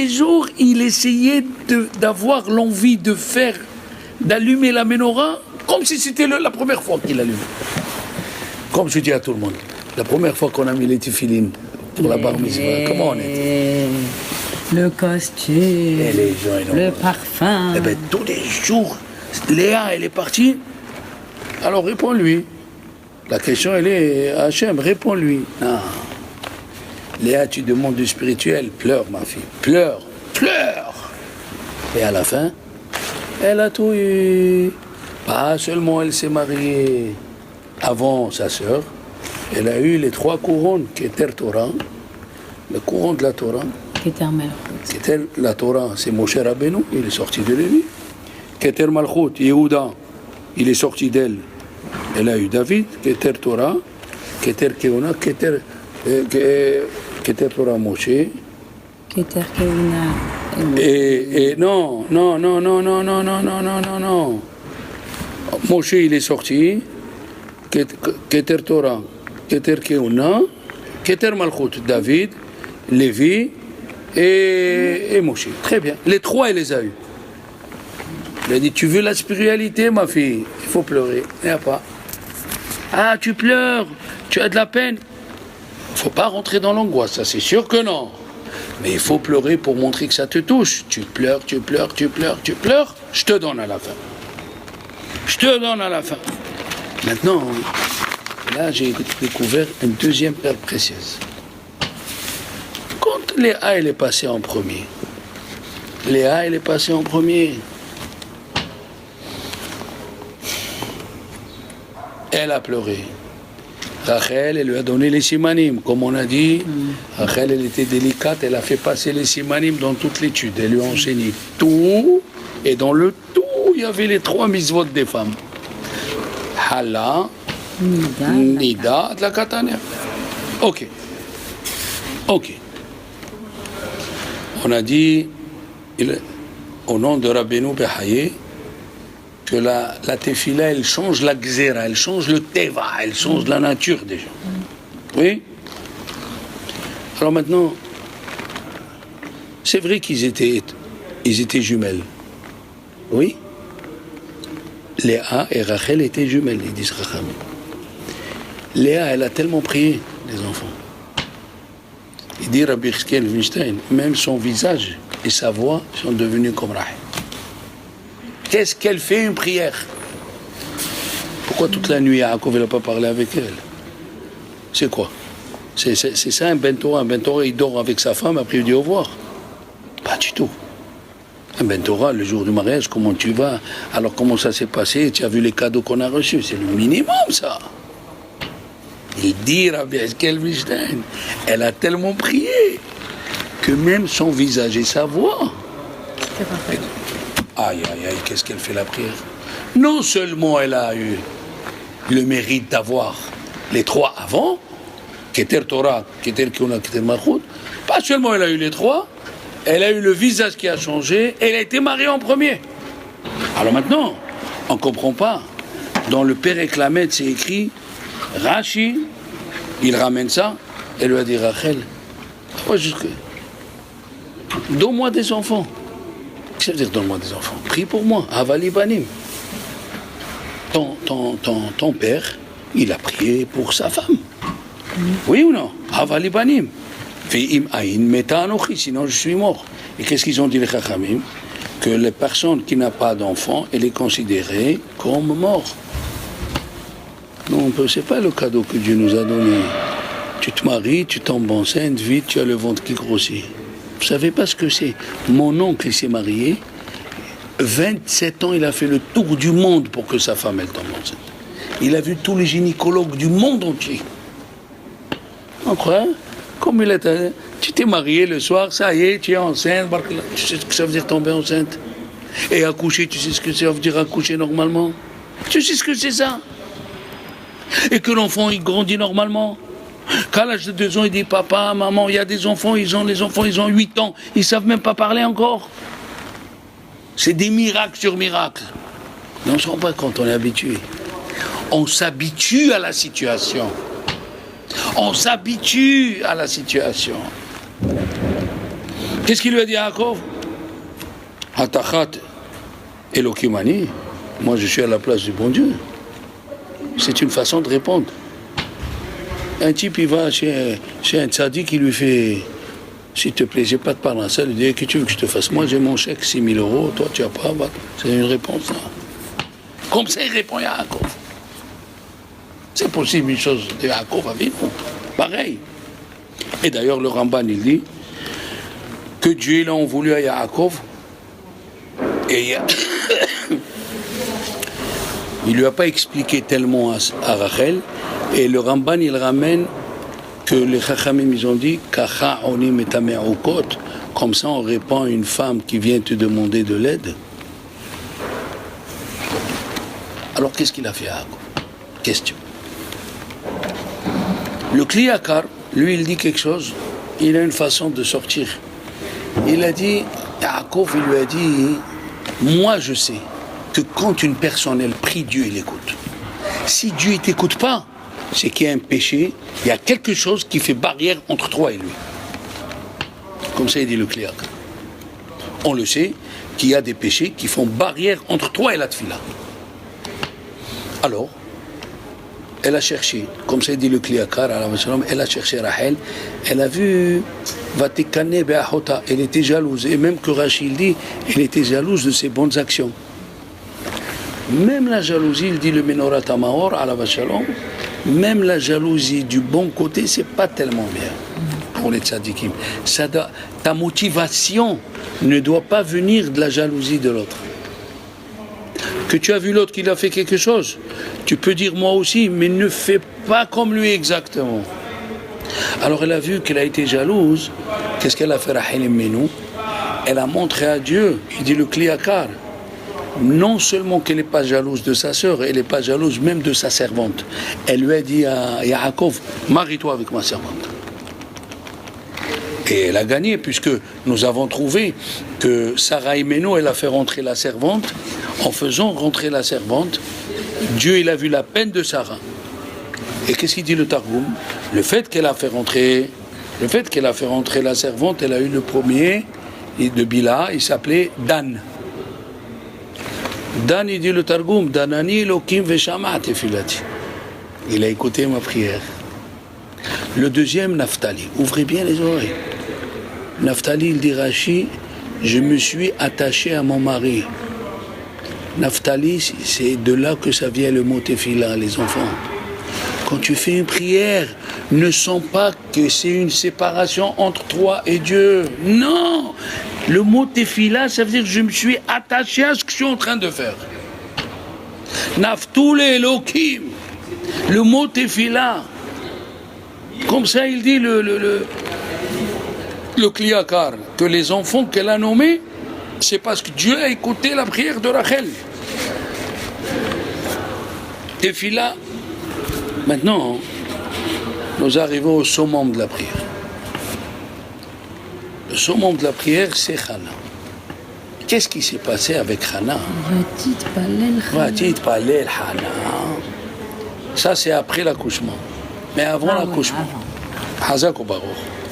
S2: jours, il essayait d'avoir l'envie de faire, d'allumer la menorah, comme si c'était la première fois qu'il allumait. Comme je dis à tout le monde, la première fois qu'on a mis les tefilines pour la bar mitzvah, comment on était?
S1: Le costume,
S2: et les gens,
S1: le parfum.
S2: Eh bien, tous les jours, Léa, elle est partie. Alors réponds-lui. La question, elle est, Hachem, réponds-lui. Non. Léa, tu demandes du spirituel, pleure ma fille, pleure. Et à la fin, elle a tout eu. Pas seulement elle s'est mariée avant sa sœur, elle a eu les 3 couronnes, Keter Torah, le couronne de la Torah. Keter la Torah, c'est Moshe Rabbeinu, il est sorti de Lévi. Keter Malchut, Yehuda, il est sorti d'elle. Elle a eu David, Keter Torah, Keter Keuna, Keter Torah Moshe.
S1: Keter Keuna.
S2: Et non. Moshe, il est sorti. Keter Torah, Keter Keuna, Keter Malchut, David, Lévi et Moshe. Très bien. Les 3, il les a eus. Il a dit, tu veux la spiritualité, ma fille? Il faut pleurer. Il n'y a pas. Ah, tu pleures, tu as de la peine. Il ne faut pas rentrer dans l'angoisse, ça c'est sûr que non. Mais il faut pleurer pour montrer que ça te touche. Tu pleures, je te donne à la fin. Maintenant, là j'ai découvert une deuxième perle précieuse. Quand Léa, elle est passée en premier. Elle a pleuré. Rachel, elle lui a donné les simanim. Comme on a dit, Rachel, elle était délicate, elle a fait passer les simanim dans toute l'étude. Elle lui a enseigné tout, et dans le tout, il y avait les 3 mitzvot des femmes. Hala, Nida, de la Katania. Ok. On a dit, au nom de Rabbeinu Behaye, que la tefila, elle change la gzera, elle change le teva, elle change la nature déjà. Oui? Alors maintenant, c'est vrai qu'ils étaient jumelles. Oui. Léa et Rachel étaient jumelles, ils disent Rachamim. Léa, elle a tellement prié, les enfants. Il dit Rabbi Yecheskel Weinstein, même son visage et sa voix sont devenus comme Rachel. Qu'est-ce qu'elle fait une prière? Pourquoi toute la nuit Yaakov n'a pas parlé avec elle? C'est quoi? C'est ça un Ben Torah. Un Ben Torah, il dort avec sa femme, après il dit au revoir. Pas du tout. Un Ben Torah, le jour du mariage, comment tu vas? Alors comment ça s'est passé? Tu as vu les cadeaux qu'on a reçus? C'est le minimum, ça. Il dit, Rabbi Yecheskel Weinstein, elle a tellement prié que même son visage et sa voix.
S1: C'est parfait.
S2: Aïe, aïe, aïe, qu'est-ce qu'elle fait la prière? Non seulement elle a eu le mérite d'avoir les trois avant, Keter Torah, Keter Kiona, Keter Malchut, pas seulement elle a eu les trois, elle a eu le visage qui a changé, et elle a été mariée en premier. Alors maintenant, on ne comprend pas. Dans le Pérek Lamed, c'est écrit, Rashi, il ramène ça, et lui a dit, Rachel, donne-moi des enfants. Qu'est-ce que ça veut dire, donne-moi des enfants? Prie pour moi, Avali Banim. Ton père, il a prié pour sa femme. Oui ou non? Avali Banim. Ve'im aïn meta anochi, sinon je suis mort. Et qu'est-ce qu'ils ont dit les Chachamim? Que les personnes qui n'ont pas d'enfants, elle est considérée comme mort. Non, c'est pas le cadeau que Dieu nous a donné. Tu te maries, tu tombes enceinte, vite, tu as le ventre qui grossit. Vous savez pas ce que c'est? Mon oncle, il s'est marié. 27 ans, il a fait le tour du monde pour que sa femme, elle tombe enceinte. Il a vu tous les gynécologues du monde entier. On croit? Comme il était, tu t'es marié le soir, ça y est, tu es enceinte. Tu sais ce que ça veut dire tomber enceinte? Et accoucher, tu sais ce que ça veut dire accoucher normalement? Tu sais ce que c'est ça? Et que l'enfant, il grandit normalement. Qu'à l'âge de 2 ans, il dit papa, maman, il y a des enfants, ils ont 8 ans, ils ne savent même pas parler encore. C'est des miracles sur miracles. Mais on ne se rend pas compte, on est habitué. On s'habitue à la situation. On s'habitue à la situation. Qu'est-ce qu'il lui a dit à Yaakov? Hatachat Elokimani, moi je suis à la place du bon Dieu. C'est une façon de répondre. Un type, il va chez un tzaddik qui lui fait s'il te plaît, j'ai pas de parler à ça, il dit, qu'est-ce que tu veux que je te fasse? Moi j'ai mon chèque, 6 000 euros, toi tu as pas, bah, c'est une réponse. Là. Comme ça il répond à Yaakov. C'est possible une chose de Yaakov à vivre, pareil. Et d'ailleurs le Ramban il dit que Dieu l'a voulu à Yaakov et il lui a pas expliqué tellement à Rachel. Et le Ramban, il ramène que les Chachamim, ils ont dit Kacha onim et tame'ukot, comme ça on répond à une femme qui vient te demander de l'aide. Alors qu'est-ce qu'il a fait à Yaakov? Question. Le Kli Yakar, lui, il dit quelque chose, il a une façon de sortir. Il a dit, Yaakov, il lui a dit, moi je sais que quand une personne, elle prie, Dieu, il écoute. Si Dieu ne t'écoute pas, c'est qu'il y a un péché, il y a quelque chose qui fait barrière entre toi et lui. Comme ça, il dit le Kli Yakar. On le sait, qu'il y a des péchés qui font barrière entre toi et la tfila. Alors, elle a cherché, comme ça dit le Kli Yakar, elle a cherché Rachel, elle a vu Vatikane Be'ahota, elle était jalouse, et même que Rachel dit, elle était jalouse de ses bonnes actions. Même la jalousie, il dit le Menorat Amaor, Alav Shalom, même la jalousie du bon côté, c'est pas tellement bien pour les tzadikim. Ta motivation ne doit pas venir de la jalousie de l'autre. Que tu as vu l'autre qu'il a fait quelque chose, tu peux dire moi aussi, mais ne fais pas comme lui exactement. Alors elle a vu qu'elle a été jalouse. Qu'est-ce qu'elle a fait Rachel Menou? Elle a montré à Dieu, il dit le Kli Yakar, non seulement qu'elle n'est pas jalouse de sa sœur, elle n'est pas jalouse même de sa servante. Elle lui a dit à Yaakov, marie-toi avec ma servante. Et elle a gagné, puisque nous avons trouvé que Sarah Imeno, elle a fait rentrer la servante. En faisant rentrer la servante, Dieu il a vu la peine de Sarah. Et qu'est-ce qu'il dit le Targum? Le fait qu'elle a fait rentrer la servante, elle a eu le premier de Bila, il s'appelait Dan. Dan, il dit le Targum, Danani Elokim Veshama Tefilati. Il a écouté ma prière. Le deuxième, Naphtali. Ouvrez bien les oreilles. Naphtali, il dit Rashi, je me suis attaché à mon mari. Naphtali, c'est de là que ça vient le mot Tefila, les enfants. Quand tu fais une prière, ne sens pas que c'est une séparation entre toi et Dieu. Non! Le mot Tefila, ça veut dire que je me suis attaché à ce que je suis en train de faire. Naftoul Elokim. Le mot Tefila. Comme ça, il dit le Kliakar, que les enfants qu'elle a nommés, c'est parce que Dieu a écouté la prière de Rachel. Tefila. Maintenant, nous arrivons au summum de la prière. Le summum de la prière, c'est Hana. Qu'est-ce qui s'est passé avec Hana? Vatit Palel Hana. Ça, c'est après l'accouchement. Mais avant l'accouchement, Hazak ou Baruch,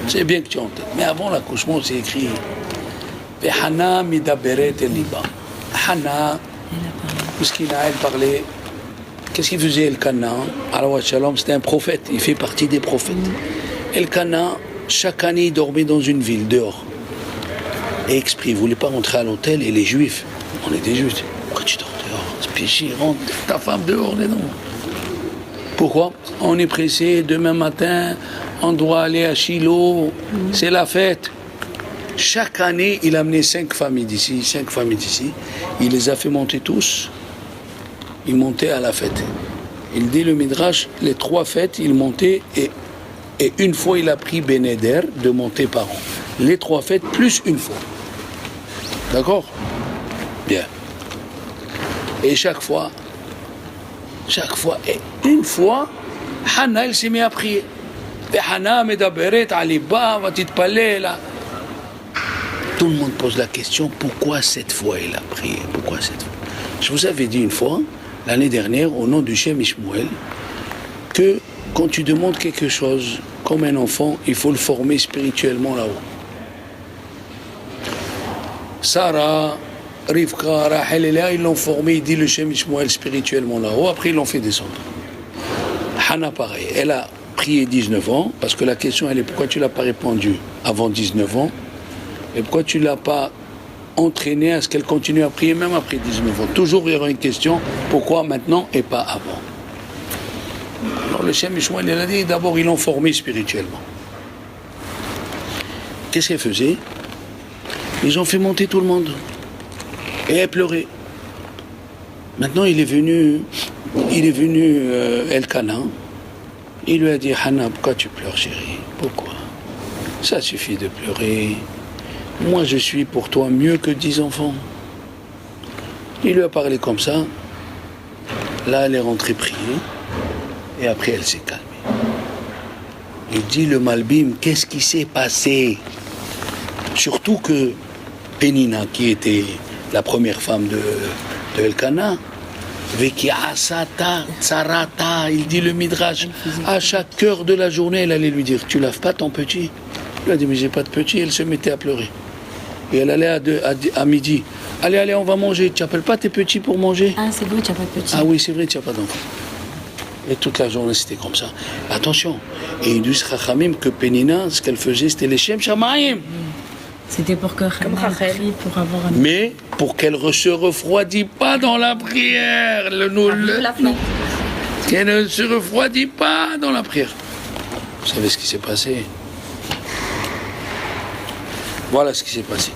S2: c'est bien que tu en tête. Mais avant l'accouchement, c'est écrit Hana midaberet el liba. Hana, puisqu'il a parlé. Qu'est-ce qu'il faisait Elkana? Alors, Shalom, c'était un prophète, il fait partie des prophètes. Elkana, chaque année, il dormait dans une ville, dehors. Et exprès, il ne voulait pas rentrer à l'hôtel, et les Juifs, on est des Juifs, pourquoi tu dors dehors? C'est péché, rentre ta femme dehors, les noms. Pourquoi? On est pressé, demain matin, on doit aller à Shiloh, c'est la fête. Chaque année, il a amené 5 familles d'ici, il les a fait monter tous. Il montait à la fête. Il dit le Midrash, les 3 fêtes, il montait et une fois il a pris Beneder de monter par an. Les 3 fêtes plus une fois. D'accord? Bien. Et chaque fois, et une fois, Hana, il s'est mis à prier. Et Hana, Medaberet, Aliba, va t'itpaler là. Tout le monde pose la question, pourquoi cette fois il a prié? Pourquoi cette fois? Je vous avais dit une fois, l'année dernière, au nom du Shem Ishmuel, que quand tu demandes quelque chose, comme un enfant, il faut le former spirituellement là-haut. Sarah, Rivka, Rachel et Léa, ils l'ont formé, il dit le Shem Ishmuel spirituellement là-haut, après ils l'ont fait descendre. Hana, pareil, elle a prié 19 ans, parce que la question, elle est pourquoi tu ne l'as pas répondu avant 19 ans, et pourquoi tu ne l'as pas entraînée à ce qu'elle continue à prier même après 19 ans. Toujours il y aura une question, pourquoi maintenant et pas avant? Alors le Shem Ishmuel, il a dit, d'abord ils l'ont formé spirituellement. Qu'est-ce qu'elle faisait? Ils ont fait monter tout le monde. Et elle pleurait. Maintenant il est venu Elkana, il lui a dit, Hana, pourquoi tu pleures chérie? Pourquoi? Ça suffit de pleurer. Moi, je suis pour toi mieux que 10 enfants. Il lui a parlé comme ça. Là, elle est rentrée prier. Et après, elle s'est calmée. Il dit, le Malbim, qu'est-ce qui s'est passé? Surtout que Pénina, qui était la première femme de Elkana, Veki Asata, Tsarata, il dit le Midrash, à chaque heure de la journée, elle allait lui dire, tu laves pas ton petit? Il a dit, mais j'ai pas de petit. Elle se mettait à pleurer. Et elle allait à midi. Allez, on va manger. Tu n'appelles pas tes petits pour manger?
S3: Ah, c'est vrai, tu n'as pas de petits.
S2: Ah oui, c'est vrai, tu n'as pas d'enfants. Et toute la journée, c'était comme ça. Attention. Et il dit Chachamim que Pénina, ce qu'elle faisait, c'était les Shem Shamayim.
S3: C'était pour que Hana prie pour avoir un...
S2: Mais pour qu'elle ne se refroidit pas dans la prière. Qu'elle ne se refroidit pas dans la prière. Vous savez ce qui s'est passé? Voilà ce qui s'est passé.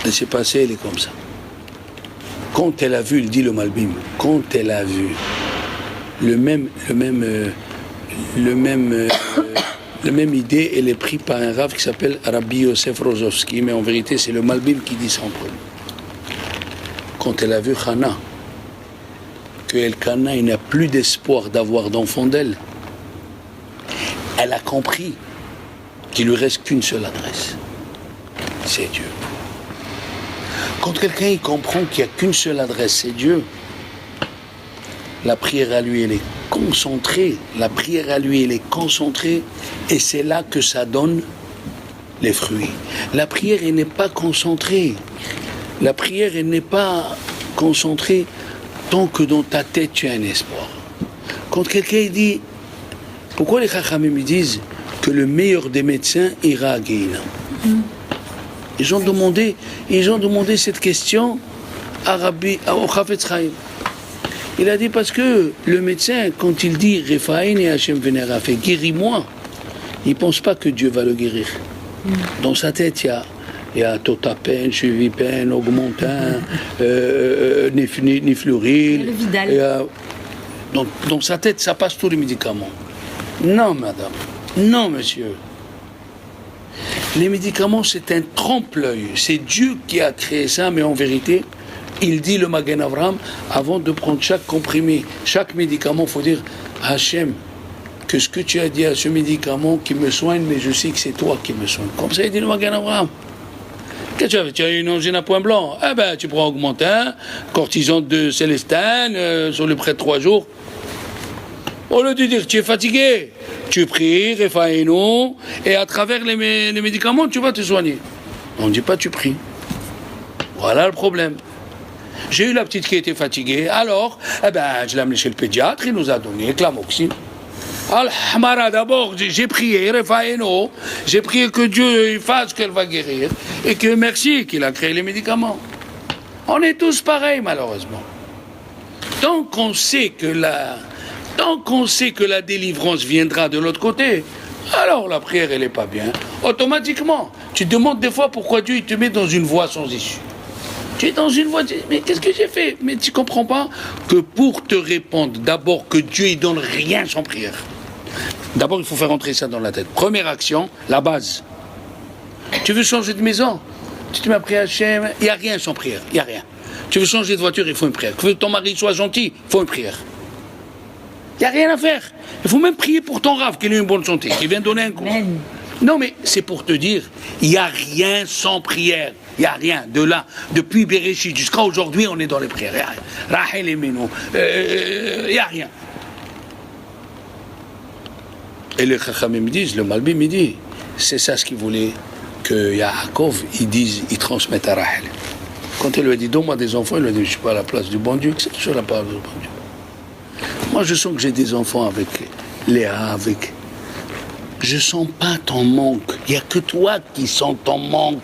S2: Elle s'est passée, elle est comme ça. Quand elle a vu, il dit le Malbim, quand elle a vu le même idée, elle est prise par un rav qui s'appelle Rabbi Yosef Rozovski, mais en vérité c'est le Malbim qui dit ça en premier. Quand elle a vu Hana, que Elkana, il n'a plus d'espoir d'avoir d'enfant d'elle, elle a compris qu'il lui reste qu'une seule adresse, c'est Dieu. Quand quelqu'un il comprend qu'il n'y a qu'une seule adresse, c'est Dieu, la prière à lui elle est concentrée, et c'est là que ça donne les fruits. La prière, elle n'est pas concentrée. La prière, elle n'est pas concentrée tant que dans ta tête tu as un espoir. Quand quelqu'un dit, pourquoi les Chachamim disent que le meilleur des médecins ira à Guéhina? Ils ont demandé cette question à Rabbi, au Chafetz Chaim. Il a dit parce que le médecin, quand il dit Refaïn et Hachem Venera fait guéris-moi, il ne pense pas que Dieu va le guérir. Dans sa tête, il y a Totapen, Chevipen, Augmentin, Nifluril.
S3: Le Vidal.
S2: Dans sa tête, ça passe tous les médicaments. Non, madame. Non, monsieur. Les médicaments, c'est un trompe-l'œil. C'est Dieu qui a créé ça, mais en vérité, il dit le Magen Avraham, avant de prendre chaque comprimé, chaque médicament, il faut dire Hachem, que ce que tu as dit à ce médicament qui me soigne, mais je sais que c'est toi qui me soigne. Comme ça, il dit le Magen Avraham. Qu'est-ce que tu as fait? Tu as une angine à point blanc. Eh ben, tu prends Augmentin, cortisone de Célestine, sur le près de 3 jours. Au lieu de dire tu es fatigué, tu pries, Refaïno, et à travers les médicaments, tu vas te soigner. On ne dit pas tu pries. Voilà le problème. J'ai eu la petite qui était fatiguée, alors, je l'ai amenée chez le pédiatre, il nous a donné Clamoxine. Al-Hamara, d'abord, j'ai prié, Refaïno, j'ai prié que Dieu fasse qu'elle va guérir, et que merci qu'il a créé les médicaments. On est tous pareils, malheureusement. Tant qu'on sait que la délivrance viendra de l'autre côté, alors la prière, elle n'est pas bien. Automatiquement, tu te demandes des fois pourquoi Dieu il te met dans une voie sans issue. Tu es dans une voie, mais qu'est-ce que j'ai fait? Mais tu ne comprends pas que pour te répondre, d'abord que Dieu ne donne rien sans prière. D'abord, il faut faire entrer ça dans la tête. Première action, la base. Tu veux changer de maison? Tu te mets à prier à Hachem, il n'y a rien sans prière, il n'y a rien. Tu veux changer de voiture, il faut une prière. Tu veux que ton mari soit gentil, il faut une prière. Il n'y a rien à faire. Il faut même prier pour ton rave, qu'il ait une bonne santé, qu'il vienne donner un coup.
S3: Amen.
S2: Non, mais c'est pour te dire, il n'y a rien sans prière. Il n'y a rien. De là, depuis Bereshit jusqu'à aujourd'hui, on est dans les prières. Rahel et Menou. Il n'y a rien. Et les Chachamim me disent, le Malbim me dit, c'est ça ce qu'il voulait que Yaakov, il transmette à Rahel. Quand elle lui a dit, donne-moi des enfants, il lui a dit, je ne suis pas à la place du bon Dieu, que c'est sur la parole du bon Dieu. Moi, je sens que j'ai des enfants avec Léa, avec... Je sens pas ton manque. Il n'y a que toi qui sens ton manque.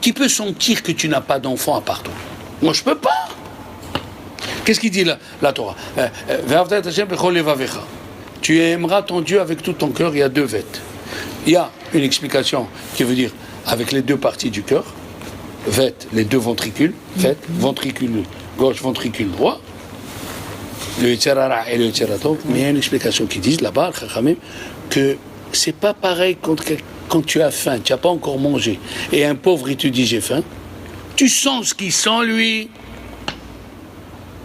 S2: Qui peut sentir que tu n'as pas d'enfant à part toi? Moi, je peux pas. Qu'est-ce qu'il dit là, la Torah? Tu aimeras ton Dieu avec tout ton cœur. Il y a 2 vêtes. Il y a une explication qui veut dire avec les 2 parties du cœur. Vêtes, les 2 ventricules. Vêtes, ventricule gauche, ventricule droit. Le Yitzhara et le Yitzharatov. Mais il y a une explication qui dit là-bas, que c'est pas pareil quand tu as faim, tu n'as pas encore mangé, et un pauvre il te dit j'ai faim, tu sens ce qu'il sent lui,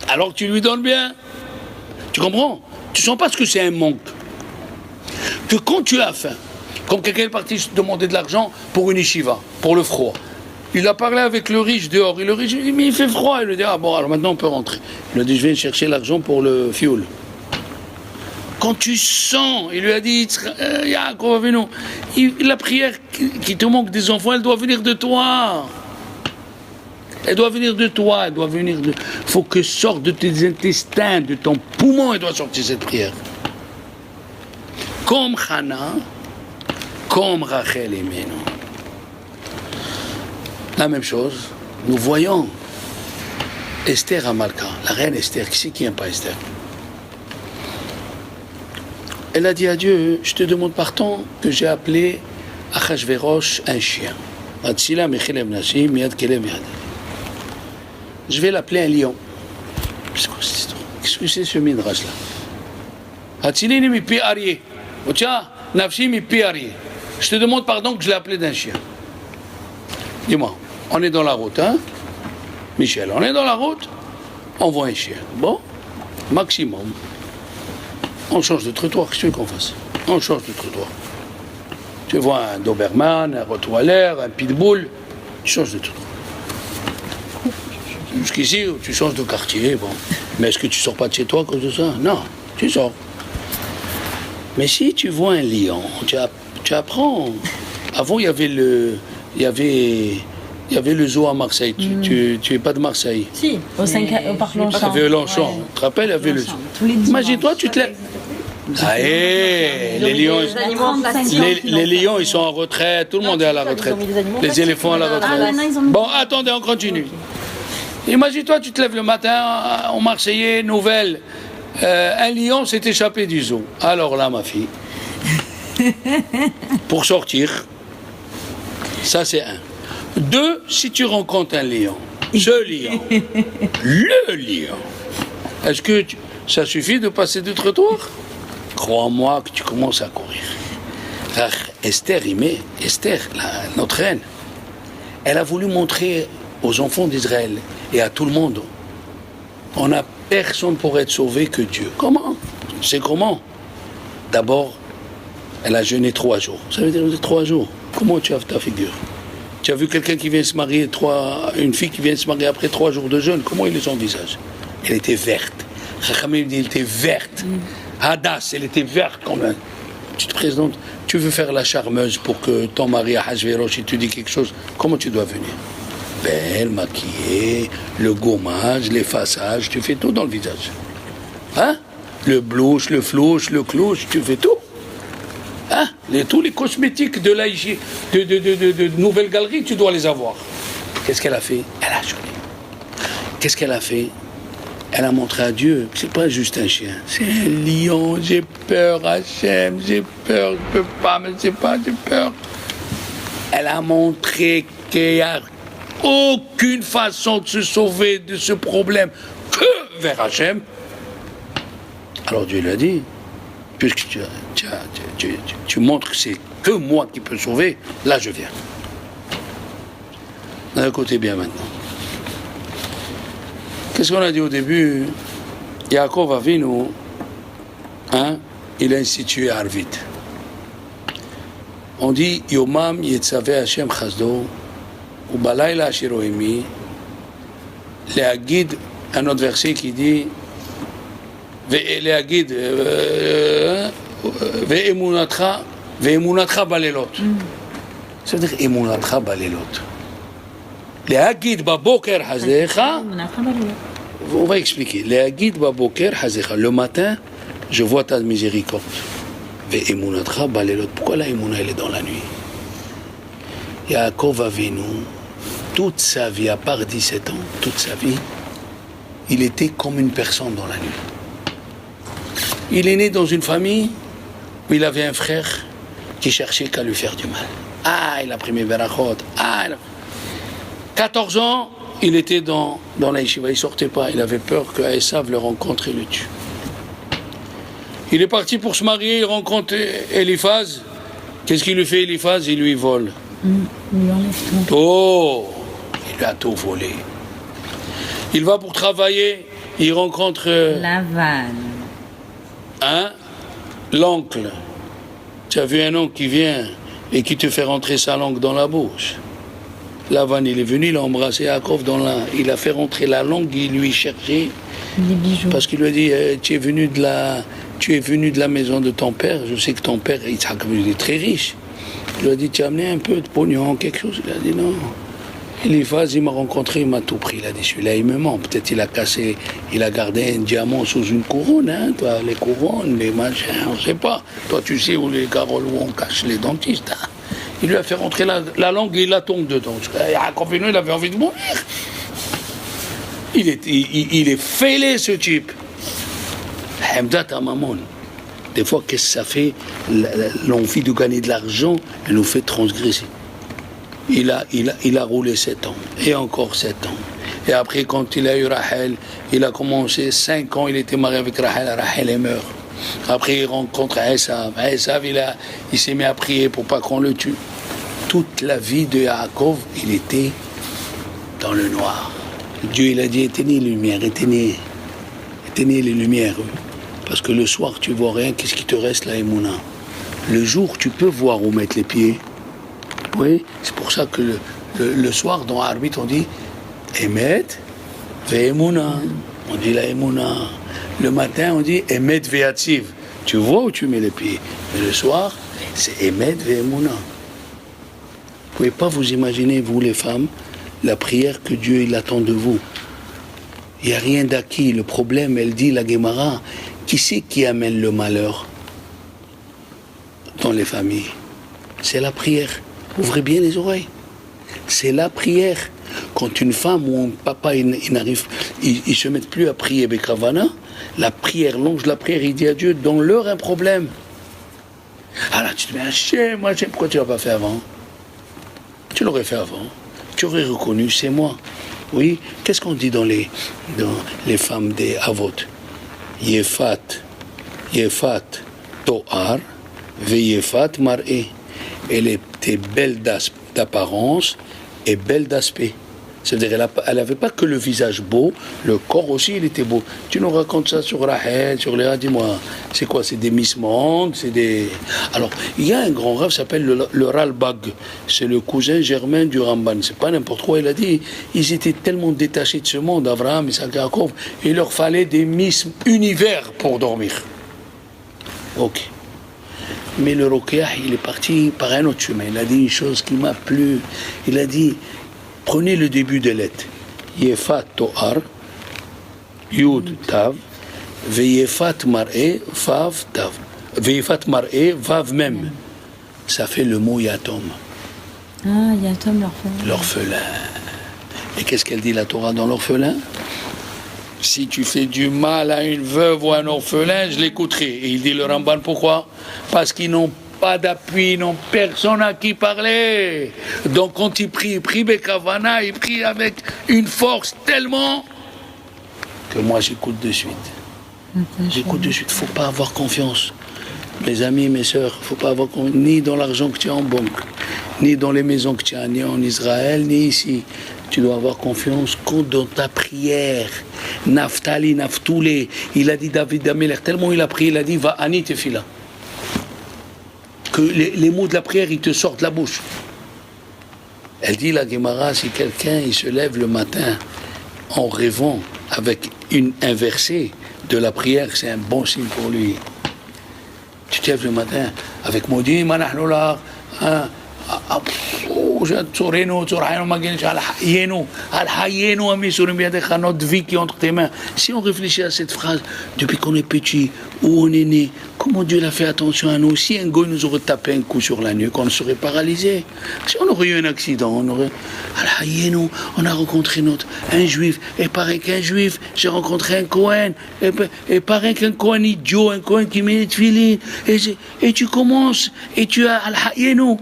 S2: alors tu lui donnes bien. Tu comprends? Tu sens pas ce que c'est un manque. Que quand tu as faim, comme quelqu'un est parti demander de l'argent pour une yeshiva, pour le froid, il a parlé avec le riche dehors, et le riche il dit mais il fait froid, il lui dit ah bon alors maintenant on peut rentrer. Il lui a dit je viens chercher l'argent pour le fioul. Quand tu sens, il lui a dit, la prière qui te manque des enfants, elle doit venir de toi. Elle doit venir de toi, elle doit venir de... Il faut que sorte de tes intestins, de ton poumon, elle doit sortir cette prière. Comme Hana, comme Rachel et Menou. La même chose, nous voyons Esther à Malka, la reine Esther, qui c'est qui n'aime pas Esther? Elle a dit à Dieu, je te demande pardon que j'ai appelé Achashverosh un chien. Je vais l'appeler un lion. Qu'est-ce que c'est ce midrash là? Je te demande pardon que je l'ai appelé d'un chien. Dis-moi, on est dans la route, hein? Michel, on est dans la route, on voit un chien. Bon, maximum. On change de trottoir, qu'est-ce que tu veux qu'on fasse? On change de trottoir. Tu vois un Doberman, un Rottweiler, un Pitbull, tu changes de trottoir. Jusqu'ici, tu changes de quartier, bon. Mais est-ce que tu sors pas de chez toi à cause de ça? Non, tu sors. Mais si tu vois un lion, tu apprends Avant, il y avait le zoo à Marseille. Tu es pas de Marseille?
S3: Si, au parc Longchamp.
S2: Il y avait Longchamp. Ouais. Tu te rappelles, il y avait le zoo. Imagine-toi, tu te lèves. Ah, les lions, les lions, ils sont en retraite. Tout le monde est à la retraite. Les éléphants à la retraite. Bon, attendez, on continue. Imagine-toi, tu te lèves le matin, en Marseillais, nouvelle. Un lion s'est échappé du zoo. Alors là, ma fille, pour sortir, ça c'est un. Deux, si tu rencontres un lion, ce lion, le lion, est-ce que ça suffit de passer du trottoir? Crois-moi que tu commences à courir. Esther, notre reine, elle a voulu montrer aux enfants d'Israël et à tout le monde, on n'a personne pour être sauvé que Dieu. Comment? C'est comment? D'abord, elle a jeûné 3 jours. Ça veut dire 3 jours. Comment tu as ta figure? Tu as vu quelqu'un qui vient se marier, une fille qui vient se marier après 3 jours de jeûne, comment il est son visage? Elle était verte. Chachamim dit, elle était verte. Hadas, elle était verte quand même. Tu te présentes, tu veux faire la charmeuse pour que ton mari à Hachvérosh, il te dit quelque chose, comment tu dois venir? Belle, maquillée, le gommage, l'effaçage, tu fais tout dans le visage. Hein? Le blouche, le flouche, le clouche, tu fais tout. Hein? Tous les cosmétiques de Nouvelle Galerie, tu dois les avoir. Qu'est-ce qu'elle a fait? Elle a jeûné. Qu'est-ce qu'elle a fait? Elle a montré à Dieu que c'est pas juste un chien, c'est un lion. J'ai peur, Hachem, j'ai peur, je peux pas, mais c'est pas, j'ai peur. Elle a montré qu'il n'y a aucune façon de se sauver de ce problème que vers Hachem. Alors Dieu lui a dit, puisque tu montres que c'est que moi qui peux sauver, là je viens. D'un côté bien maintenant. Qu'est-ce qu'on a dit au début? Yaakov Avinu, il a institué Arvit. On dit Yomam Yetzave Hashem Chazdo, ou Balayla Shiroimi, Leagid, un autre verset qui dit Leagid, Ve'emunatra Balelot. Ça veut dire Emunatra Balelot. Leagid Baboker Hazecha. On va expliquer. Leagid Baboker Hazecha. Le matin, je vois ta miséricorde. Ve'emunatra Balelot. Pourquoi la Emuna, elle est dans la nuit? Yaakov Avinu, toute sa vie, à part 17 ans, toute sa vie, il était comme une personne dans la nuit. Il est né dans une famille où il avait un frère qui cherchait qu'à lui faire du mal. Il a pris mes berachot. 14 ans, il était dans la yeshiva, il ne sortait pas. Il avait peur que Esav le rencontre et le tue. Il est parti pour se marier, il rencontre Eliphaz. Qu'est-ce qu'il lui fait, Eliphaz? Il lui vole.
S3: Il lui enlève tout.
S2: Oh, il lui a tout volé. Il va pour travailler, il rencontre
S3: Lavan.
S2: L'oncle. Tu as vu un oncle qui vient et qui te fait rentrer sa langue dans la bouche. Lavan, il est venu, il a embrassé Yaakov il a fait rentrer la langue, il lui cherchait.
S3: Des bijoux.
S2: Parce qu'il lui a dit, tu es venu de la maison de ton père, je sais que ton père, il est très riche. Il lui a dit, tu as amené un peu de pognon, quelque chose? Il a dit non. Eliphaz, il m'a rencontré, il m'a tout pris. Il a dit, celui-là, il me ment. Peut-être il a cassé, il a gardé un diamant sous une couronne, toi, les couronnes, les machins, on ne sait pas. Toi, tu sais où les garoles, où on cache les dentistes. Il lui a fait rentrer la langue et il la tombe dedans. Il avait envie de mourir. Il est fêlé, ce type. Hamdat à Mammon. Des fois, qu'est-ce que ça fait? L'envie de gagner de l'argent, elle nous fait transgresser. Il a roulé 7 ans, et encore 7 ans. Et après, quand il a eu Rachel, il a commencé 5 ans, il était marié avec Rachel, Rachel est meurt. Après, il rencontre Esav. Esav, il s'est mis à prier pour pas qu'on le tue. Toute la vie de Yaakov, il était dans le noir. Dieu, il a dit, éteignez les lumières, éteignez les lumières. Parce que le soir, tu vois rien, qu'est-ce qui te reste là, Emouna? Le jour, tu peux voir où mettre les pieds. Oui, c'est pour ça que le soir, dans Arbitre, on dit Emet ve'emuna. On dit la Emouna. Le matin, on dit Emet ve'atziv. Tu vois où tu mets les pieds. Mais le soir, c'est Emet ve'emuna. ne pouvez pas vous imaginer, vous les femmes, la prière que Dieu il attend de vous. Il n'y a rien d'acquis. Le problème, elle dit, la Guémara, qui c'est qui amène le malheur dans les familles? C'est la prière. Ouvrez bien les oreilles. C'est la prière. Quand une femme ou un papa, ils ne se mettent plus à prier Bekravana, la prière, l'ange de la prière, il dit à Dieu, donne-leur un problème. Ah là, tu te mets à chier, moi, pourquoi tu ne l'as pas fait avant? Tu l'aurais fait avant. Tu aurais reconnu, c'est moi. Oui, qu'est-ce qu'on dit dans les femmes des Avot? Yefat, To'ar, Veyefat Mar'e. Elle était belle d'apparence et belle d'aspect. C'est-à-dire elle n'avait pas que le visage beau, le corps aussi il était beau. Tu nous racontes ça sur Rahel, sur Léa, dis-moi, c'est quoi? C'est des Miss Monde, c'est des... Alors, il y a un grand rave qui s'appelle le Ralbag, c'est le cousin germain du Ramban, c'est pas n'importe quoi, il a dit, ils étaient tellement détachés de ce monde, Abraham, Isaac, Yaakov, il leur fallait des Miss Univers pour dormir. Ok. Mais le Rokéah, il est parti par un autre chemin, il a dit une chose qui m'a plu, il a dit... Prenez le début de lettre. Yefat To'ar, Yud Tav, Veyefat Mar'e, Vav Tav. Veyefat Mar'e, Vav même. Ça fait le mot Yatom.
S3: Ah, Yatom, l'orphelin.
S2: L'orphelin. Et qu'est-ce qu'elle dit la Torah dans l'orphelin? Si tu fais du mal à une veuve ou à un orphelin, je l'écouterai. Et il dit le Ramban, pourquoi? Parce qu'ils n'ont pas d'appui, non personne à qui parler. Donc quand il prie Bekavana, il prie avec une force tellement que moi j'écoute de suite. J'écoute de suite. Faut pas avoir confiance, mes amis, mes sœurs. Faut pas avoir confiance ni dans l'argent que tu as en banque, ni dans les maisons que tu as, ni en Israël, ni ici. Tu dois avoir confiance dans ta prière. Naftali, Naftoulé. Il a dit David Améler, tellement il a prié, il a dit va Ani Tefila. Que les mots de la prière, ils te sortent de la bouche. Elle dit, la Guémara, si quelqu'un il se lève le matin en rêvant avec un verset de la prière, c'est un bon signe pour lui. Tu te lèves le matin avec Maudit, Manahnolar, notre vie qui est entre tes mains. Si on réfléchit à cette phrase, depuis qu'on est petit, où on est né, comment Dieu a fait attention à nous. Si un goy nous aurait tapé un coup sur la nuque, on serait paralysé. Si on aurait eu un accident, on a rencontré un juif, et pareil qu'un juif, j'ai rencontré un Cohen, et pareil qu'un Cohen idiot, un Cohen qui met les tefilines, et tu commences, et tu as Al-Hayenu.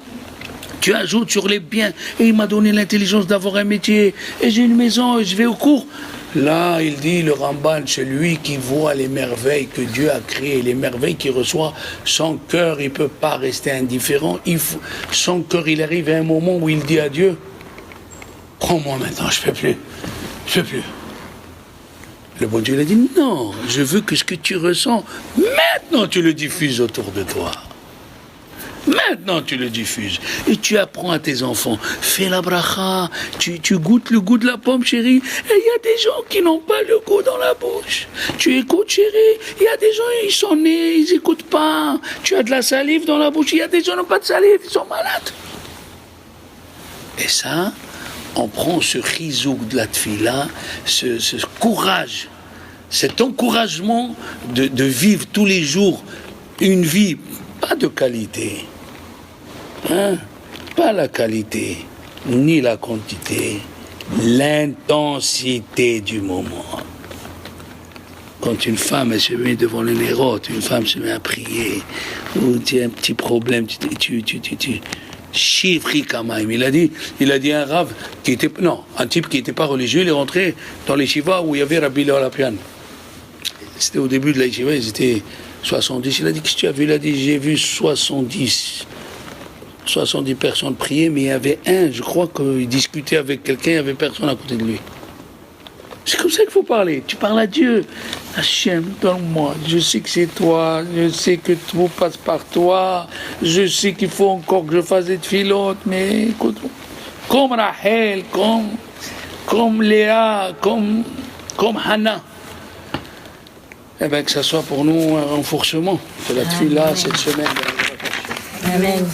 S2: Tu ajoutes sur les biens, et il m'a donné l'intelligence d'avoir un métier, et j'ai une maison, et je vais au cours. Là, il dit, le Ramban, celui qui voit les merveilles que Dieu a créées, les merveilles qu'il reçoit, son cœur, il ne peut pas rester indifférent. Son cœur, il arrive à un moment où il dit à Dieu, prends-moi maintenant, je ne peux plus. Le bon Dieu, il a dit, non, je veux que ce que tu ressens, maintenant tu le diffuses autour de toi. Maintenant tu le diffuses et tu apprends à tes enfants, fais la bracha, tu goûtes le goût de la pomme chérie, et il y a des gens qui n'ont pas le goût dans la bouche. Tu écoutes chérie, il y a des gens, ils sont nés, ils n'écoutent pas, tu as de la salive dans la bouche, il y a des gens qui n'ont pas de salive, ils sont malades. Et ça, on prend ce chizouk de la tfila, ce courage, cet encouragement de vivre tous les jours une vie, pas de qualité, pas la qualité, ni la quantité, l'intensité du moment. Quand une femme elle se met devant le nérote, une femme se met à prier, ou tu as un petit problème, tu Chifri Kamaim. Il a dit un rave qui était, non, un type qui n'était pas religieux, il est rentré dans les shivas où il y avait Rabbi Léo Lapian. C'était au début de la shiva, ils étaient 70. Il a dit, qu'est-ce que tu as vu? Il a dit, j'ai vu 70 personnes prier, mais il y avait un, je crois qu'il discutait avec quelqu'un, il n'y avait personne à côté de lui. C'est comme ça qu'il faut parler. Tu parles à Dieu. Hachem, donne-moi. Je sais que c'est toi. Je sais que tout passe par toi. Je sais qu'il faut encore que je fasse des tfilotes, mais écoute, comme Rahel, comme Léa, comme Hannah. Eh bien, que ça soit pour nous un renforcement de la tfila cette semaine.
S3: Amen.